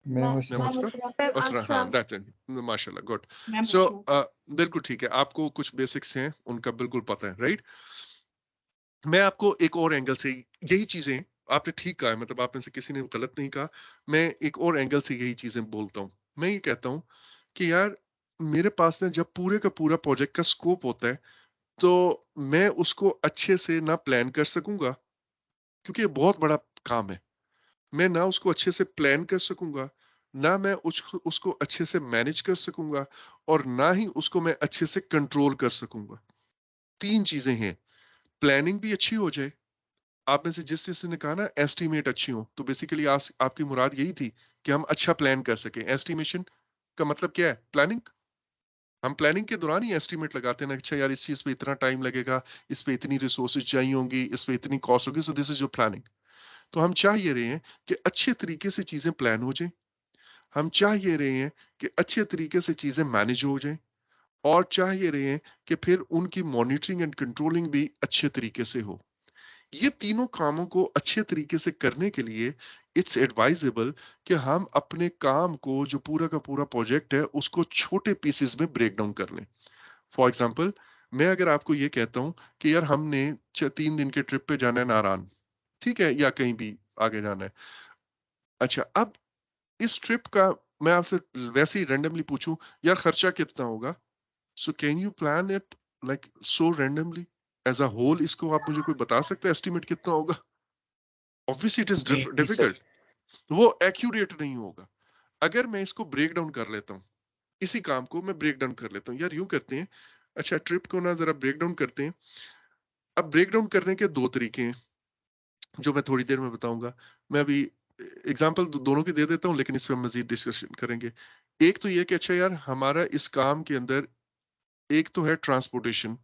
मैं नमस्कार, असरा, हाँ, दैट्स इट, माशाल्लाह, गुड। मैम सो बिल्कुल ठीक है, आपको कुछ बेसिक्स हैं उनका बिल्कुल पता है, राइट। मैं आपको एक और एंगल से यही चीजें, आपने ठीक कहा है, मतलब आप में से किसी ने गलत नहीं कहा, मैं एक और एंगल से यही चीजें बोलता हूँ। मैं ये कहता हूँ कि यार, मेरे पास ना जब पूरे का पूरा प्रोजेक्ट का स्कोप होता है, तो मैं उसको अच्छे से ना प्लान कर सकूंगा, क्योंकि ये बहुत बड़ा काम है। मैं ना उसको अच्छे से प्लान कर सकूंगा, ना मैं उसको अच्छे से मैनेज कर सकूंगा, और ना ही उसको मैं अच्छे से कंट्रोल कर सकूंगा। तीन चीजें हैं, प्लानिंग भी अच्छी हो जाए, आप में से जिस ने कहा ना एस्टिमेट अच्छी हो, तो बेसिकली आपकी मुराद यही थी कि हम अच्छा प्लान कर सकें। एस्टिमेशन का मतलब क्या है, प्लानिंग। हम प्लानिंग के दौरान ही एस्टिमेट लगाते हैं ना, अच्छा यार इस चीज पे इतना टाइम लगेगा, इस पे इतनी रिसोर्सेज चाहिए होंगी, इस पे इतनी कॉस्ट होगी, so this is your planning. तो हम चाह ये रहे हैं कि अच्छे तरीके से चीजें प्लान हो जाएं, हम चाह ये रहे हैं कि अच्छे तरीके से चीजें मैनेज हो जाएं, और चाह ये रहे हैं कि फिर उनकी मॉनिटरिंग एंड कंट्रोलिंग भी अच्छे तरीके से हो। ये तीनों कामों को अच्छे तरीके से करने के लिए इट्स एडवाइजेबल कि हम अपने काम को, जो पूरा का पूरा प्रोजेक्ट है, उसको छोटे पीसेस में ब्रेक डाउन कर लें। फॉर एग्जाम्पल, मैं अगर आपको ये कहता हूं कि यार हमने 3 दिन के ट्रिप पे जाना है नारायण, ठीक है, या कहीं भी आगे जाना है। अच्छा, अब इस ट्रिप का मैं आपसे वैसे ही रैंडमली पूछूं, यार खर्चा कितना होगा, so can you plan it like so randomly as a whole? इसको आप मुझे कोई बता सकते हैं एस्टिमेट कितना होगा? ऑब्वियसली इट इज जी सर। डिफिकल्ट, वो एक्यूरेट नहीं होगा। अगर मैं इसको ब्रेक डाउन कर लेता हूँ, इसी काम को मैं ब्रेक डाउन कर लेता हूँ, यार यूं करते हैं, अच्छा ट्रिप को ना जरा ब्रेक डाउन करते हैं। अब ब्रेक डाउन करने के दो तरीके हैं, जो मैं थोड़ी देर में बताऊंगा। मैं अभी एग्जांपल दोनों की दे देता हूं, लेकिन इस पर मजीद डिस्कशन करेंगे। एक तो ये कि अच्छा यार, हमारा इस काम के अंदर एक तो है ट्रांसपोर्टेशन,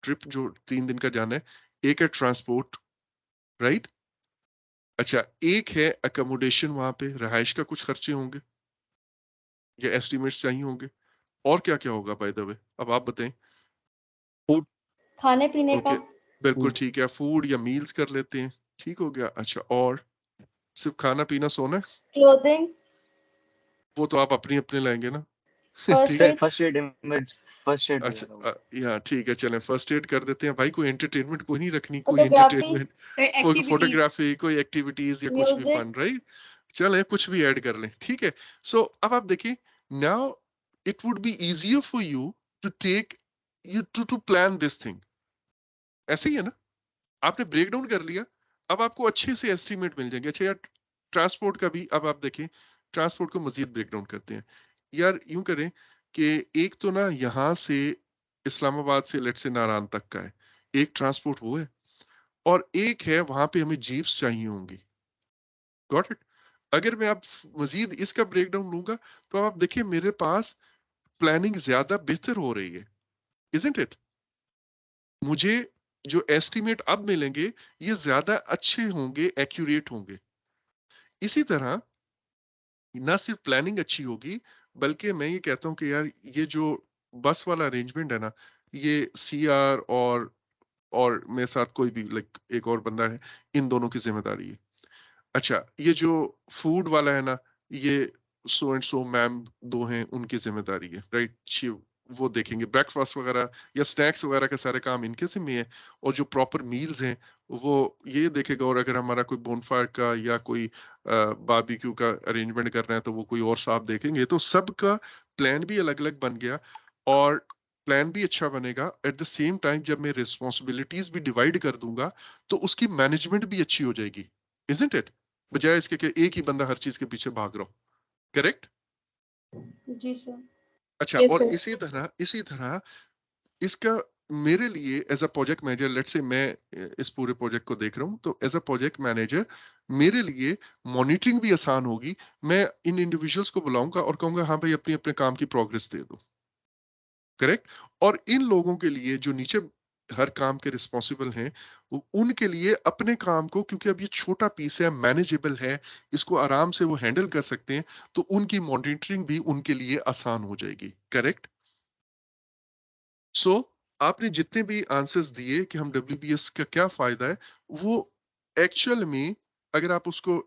ट्रिप जो 3 दिन का जाना है, एक है ट्रांसपोर्ट, राइट। अच्छा, एक है अकोमोडेशन, वहां पे रहाइश का कुछ खर्चे होंगे या एस्टिमेट्स चाहिए होंगे, और क्या क्या होगा बाय द वे, अब आप बताएं। खाने पीने ओके, का, बिल्कुल ठीक है, फूड या मील्स कर लेते हैं, ठीक हो गया। अच्छा, और सिर्फ खाना पीना सोना है? क्लोथिंग, वो तो आप अपनी अपने लाएंगे ना। फर्स्ट ठीक है, aid. First aid first aid अच्छा, यहाँ ठीक है, चलें फर्स्ट एड कर देते हैं भाई। कोई एंटरटेनमेंट कोई नहीं रखनी, कोई फोटोग्राफी, एंटरटेनमेंट, सर कोई एक्टिविटीज, फोटोग्राफी, कोई एक्टिविटीज या कुछ भी म्यूजिक। Fun, right. चलें कुछ भी ऐड कर लें, ठीक है। सो अब आप देखिए, now it would be easier for you to take you to plan this thing. ऐसे ही है ना, आपने ब्रेक डाउन कर लिया, अब आपको अच्छे से एस्टिमेट मिल जाएंगे। अच्छा यार, ट्रांसपोर्ट का भी अब आप देखें, ट्रांसपोर्ट को मजीद ब्रेक डाउन करते हैं। यार यूं करें कि एक तो ना यहाँ से इस्लामाबाद से लेट से नारायण तक का है, एक ट्रांसपोर्ट वो है, और एक है वहां पे हमें जीप्स चाहिए होंगी। Got it. अगर मैं अब मजीद इसका ब्रेक डाउन लूंगा, तो आप देखिए मेरे पास प्लानिंग ज्यादा बेहतर हो रही है, इजंट इट। मुझे जो एस्टिमेट अब मिलेंगे, ये ज्यादा अच्छे होंगे, एक्यूरेट होंगे। इसी तरह ना सिर्फ प्लानिंग अच्छी होगी, बल्कि मैं ये कहता हूं कि यार, ये जो बस वाला अरेंजमेंट है ना, ये CR और मेरे साथ कोई भी लाइक एक और बंदा है, इन दोनों की जिम्मेदारी है। अच्छा, ये जो फूड वाला है ना, ये सो एंड सो मैम दो हैं, उनकी जिम्मेदारी है, राइट। शी वो देखेंगे। ब्रेकफास्ट वगैरह या स्नैक्स वगैरह के सारे काम इनके से में है, और जो प्रॉपर मील्स हैं वो ये देखेगा। और अगर हमारा कोई बोनफायर का या कोई बारबेक्यू का अरेंजमेंट करना है तो वो कोई और साहब देखेंगे। तो सबका प्लान भी अलग अलग बन गया, और प्लान भी अच्छा बनेगा। एट द सेम टाइम जब मैं रिस्पॉन्सिबिलिटीज भी डिवाइड कर दूंगा तो उसकी मैनेजमेंट भी अच्छी हो जाएगी, इजंट इट, बजाय इसके कि एक ही बंदा हर चीज के पीछे भाग रहा हो। करेक्ट? जी सर। अच्छा, Yes, और sir. इसी तरह इसका मेरे लिए as a project manager, late से मैं इस पूरे प्रोजेक्ट को देख रहा हूं, तो एज अ प्रोजेक्ट मैनेजर मेरे लिए मॉनिटरिंग भी आसान होगी। मैं इन इंडिविजुअल्स को बुलाऊंगा और कहूंगा हाँ भाई अपने अपने काम की प्रोग्रेस दे दो। करेक्ट? और इन लोगों के लिए जो नीचे हर काम के रिस्पॉन्सिबल हैं, उनके लिए अपने काम को, क्योंकि अब ये छोटा पीस है, मैनेजेबल है, इसको आराम से वो हैंडल कर सकते हैं, तो उनकी मॉनिटरिंग भी उनके लिए आसान हो जाएगी। करेक्ट? सो आपने जितने भी आंसर्स दिए कि हम WBS का क्या फायदा है, वो एक्चुअल में अगर आप उसको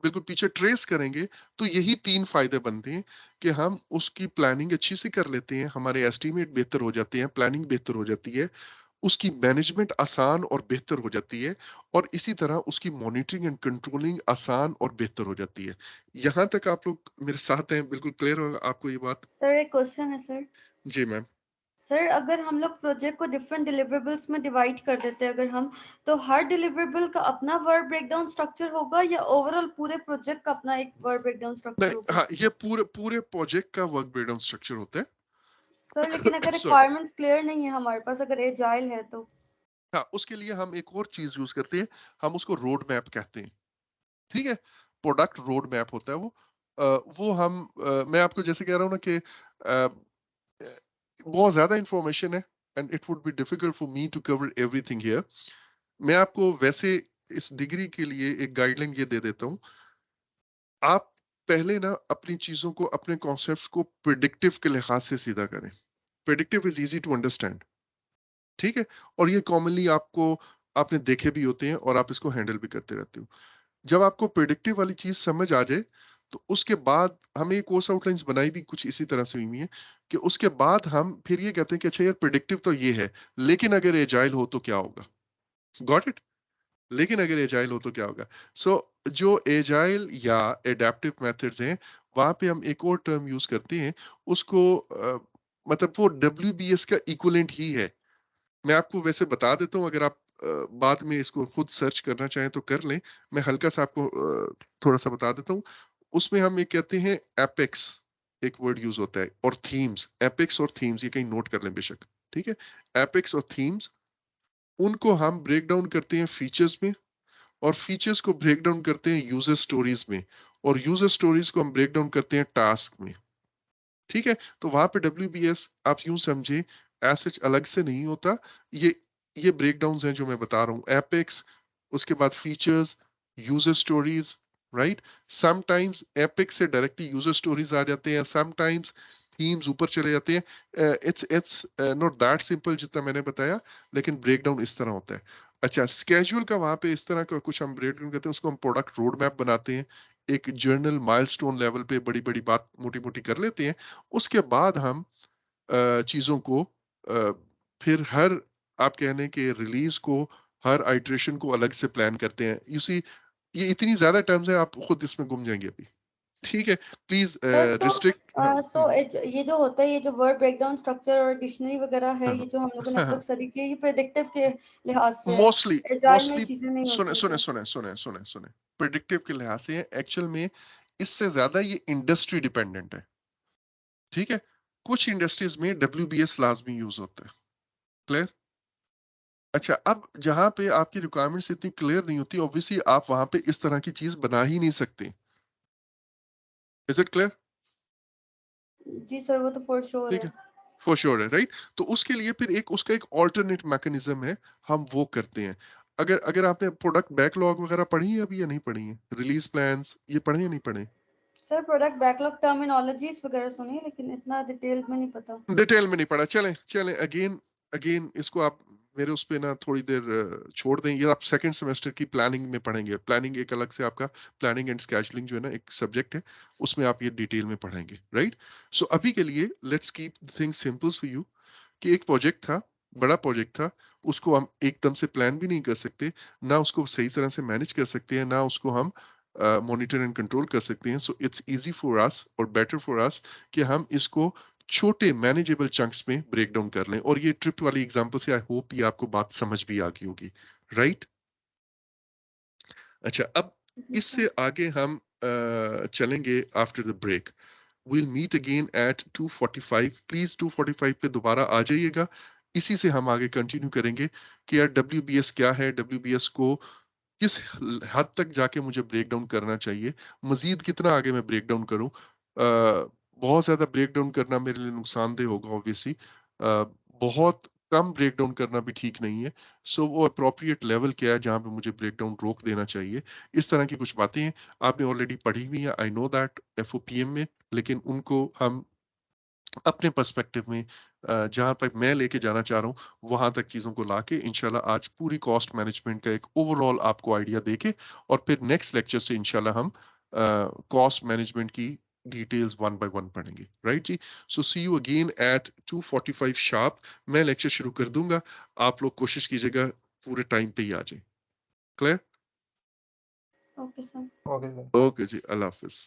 बिल्कुल पीछे ट्रेस करेंगे तो यही 3 फायदे बनते हैं कि हम उसकी प्लानिंग अच्छी से कर लेते हैं, हमारे एस्टीमेट बेहतर हो जाते हैं, प्लानिंग बेहतर हो जाती है, उसकी मैनेजमेंट आसान और बेहतर हो जाती है, और इसी तरह उसकी मॉनिटरिंग एंड कंट्रोलिंग आसान और बेहतर हो जाती है। यहाँ तक आप लोग मेरे साथ हैं? बिल्कुल क्लियर होगा आपको ये बात? सर एक क्वेश्चन है सर। जी मैम। सर अगर हम लोग प्रोजेक्ट को डिफरेंट डिलीवरेबल्स में डिवाइड कर देते हैं अगर हम, तो हर डिलीवरेबल का अपना वर्क ब्रेकडाउन स्ट्रक्चर होगा या ओवरऑल पूरे प्रोजेक्ट का अपना एक वर्क ब्रेकडाउन स्ट्रक्चर नहीं, होगा? हाँ, ये पूरे पूरे प्रोजेक्ट का वर्क ब्रेकडाउन स्ट्रक्चर होता है। सर लेकिन अगर सॉरी। रिक्वायरमेंट्स क्लियर नहीं है हमारे पास, अगर एजाइल है तो? हाँ, उसके लिए हम एक और चीज यूज करते हैं, हम उसको रोड मैप कहते हैं। ठीक है? प्रोडक्ट रोड मैप होता है वो। वो हम मैं आपको जैसे कह रहा हूँ ना कि बहुत ज्यादा इंफॉर्मेशन है, and it would be difficult for me to cover everything here. मैं आपको वैसे इस डिग्री के लिए एक गाइडलाइन ये दे देता हूँ। आप पहले ना अपनी चीजों को, अपने कॉन्सेप्ट्स को प्रिडिक्टिव के लिहाज से सीधा करें। Predictive is easy to understand. ठीक है? और ये कॉमनली आपने देखे भी होते हैं और आप इसको हैंडल भी करते रहते हो। जब आपको प्रिडिक्टिव वाली चीज समझ आ जाए तो उसके बाद हमें कोर्स आउटलाइंस बनाई भी कुछ इसी तरह से हुई है कि उसके बाद हम फिर ये कहते हैं कि अच्छा यार प्रिडिक्टिव तो ये है, लेकिन अगर एजाइल हो तो क्या होगा? Got it? लेकिन अगर एजाइल हो तो क्या होगा? सो जो एजाइल या एडेप्टिव मेथड्स हैं, वहां पे हम एक और टर्म यूज करते हैं, उसको मतलब वो WBS का इक्विवेलेंट ही है। मैं आपको वैसे बता देता हूँ, अगर आप बाद में इसको खुद सर्च करना चाहें तो कर लें। मैं हल्का सा आपको थोड़ा सा बता देता हूँ। उसमें हम एक कहते हैं एपेक्स, एक वर्ड यूज होता है, और थीम्स। एपेक्स और थीम्स, ये कहीं नोट कर लें बेशक। ठीक है? एपेक्स और थीम्स, उनको हम ब्रेक डाउन करते हैं फीचर्स में, और फीचर्स को ब्रेक डाउन करते हैं यूजर स्टोरीज में, और यूजर स्टोरीज को हम ब्रेक डाउन करते हैं टास्क में। ठीक है? तो वहां पे WBS आप यूं समझे एज अलग से नहीं होता। ये ये ब्रेकडाउन्स हैं जो मैं बता रहा हूँ। एपेक्स, उसके बाद features, user stories, right? Sometimes apex से डायरेक्टली यूजर स्टोरीज आ जाते हैं, समटाइम्स थीम्स ऊपर चले जाते हैं। इट्स नॉट दैट सिंपल जितना मैंने बताया, लेकिन ब्रेकडाउन इस तरह होता है। अच्छा, स्केड्यूल का वहां पे इस तरह का कुछ हम ब्रेकडाउन करते हैं, उसको हम प्रोडक्ट रोड मैप बनाते हैं। एक जर्नल माइलस्टोन लेवल पे बड़ी बड़ी बात मोटी मोटी कर लेते हैं। उसके बाद हम चीजों को फिर हर, आप कहने के रिलीज को, हर आइट्रेशन को अलग से प्लान करते हैं। यू सी, ये इतनी ज्यादा टर्म्स हैं, आप खुद इसमें गुम जाएंगे अभी। ठीक है? प्लीज सर तो रिस्ट्रिक्ट। ये जो होता है, ये जो वर्ड ब्रेकडाउन स्ट्रक्चर और डिक्शनरी वगैरह है, हाँ, ये जो हम लोगों ने अब हाँ, तक स्टडी की है, ये प्रेडिक्टिव के लिहाज से है, मोस्टली एजाइल में मोस्टली चीजें नहीं सुने होती सुने क्या? सुने सुने सुने सुने प्रिडिक्टिव के लिहाज से एक्चुअल में इससे ज्यादा ये इंडस्ट्री डिपेंडेंट है। ठीक है? कुछ इंडस्ट्रीज में WBS लाजमी यूज होता है। क्लियर? अच्छा, अब जहां पे आपकी रिक्वायरमेंट्स इतनी क्लियर नहीं होती, ऑब्वियसली आप वहां पे इस तरह की चीज बना ही नहीं सकते। Is it clear? जी सर, वो तो फॉर श्योर ठीक है। है, फॉर श्योर है, राइट? तो उसके लिए फिर उसका एक ऑल्टरनेट मैकेनिज्म है, हम वो करते हैं। अगर अगर आपने प्रोडक्ट बैकलॉग वगैरह पढ़ी है अभी या नहीं पढ़ी है, रिलीज प्लान्स ये पढ़े या नहीं पढ़े? सर प्रोडक्ट बैकलॉग टर्मिनोलॉजीज वगैरह सुनी है, लेकिन इतना डिटेल में नहीं पता। डिटेल में नहीं पढ़ा। चलें चलें, अगेन अगेन इसको आप मेरे उस पे ना थोड़ी देर छोड़ दें, ये आप सेकंड सेमेस्टर की प्लानिंग में पढ़ेंगे। प्लानिंग एक अलग से आपका प्लानिंग एंड स्केजुलिंग जो है ना एक सब्जेक्ट है, उसमें आप ये डिटेल में पढ़ेंगे, राइट। सो अभी के लिए let's keep things simple for you कि एक प्रोजेक्ट था, बड़ा प्रोजेक्ट था, उसको हम एकदम से प्लान भी नहीं कर सकते, ना उसको सही तरह से मैनेज कर सकते हैं, ना उसको हम मॉनिटर एंड कंट्रोल कर सकते हैं। So it's easy for us और बेटर फॉर अस कि हम इसको छोटे मैनेजेबल चंक्स में ब्रेक डाउन कर लें। और ये ट्रिप वाली एग्जांपल से आई होप ये आपको बात समझ भी आ गई होगी, राइट। अच्छा, अब जी इससे सर। आगे हम चलेंगे after the break. We'll meet again at 2:45. Please 2:45 पे दोबारा आ जाइएगा। इसी से हम आगे कंटिन्यू करेंगे कि यार WBS क्या है, WBS को किस हद तक जाके मुझे ब्रेक डाउन करना चाहिए, मजीद कितना आगे मैं ब्रेक डाउन करूं। बहुत ज्यादा ब्रेक डाउन करना मेरे लिए नुकसानदेह होगा ऑब्वियसली, बहुत कम ब्रेक डाउन करना भी ठीक नहीं है। सो वो अप्रोप्रिएट लेवल क्या है जहां पे मुझे ब्रेक डाउन रोक देना चाहिए, इस तरह की कुछ बातें हैं आपने ऑलरेडी पढ़ी हुई है, आई नो दैट FOPM में, लेकिन उनको हम अपने पर्सपेक्टिव में जहां पर मैं लेके जाना चाह रहा हूं वहां तक चीजों को लाके इंशाल्लाह आज पूरी कॉस्ट मैनेजमेंट का एक ओवरऑल आपको आइडिया देके और फिर नेक्स्ट लेक्चर से इंशाल्लाह हम कॉस्ट मैनेजमेंट की डिटेल्स वन बाय वन पढ़ेंगे, राइट जी। So see you again at 2:45 sharp. मैं लेक्चर शुरू कर दूंगा, आप लोग कोशिश कीजिएगा पूरे टाइम पे ही आ जाए। Clear? Okay sir. Okay sir. Okay जी, अल्लाह हाफिज।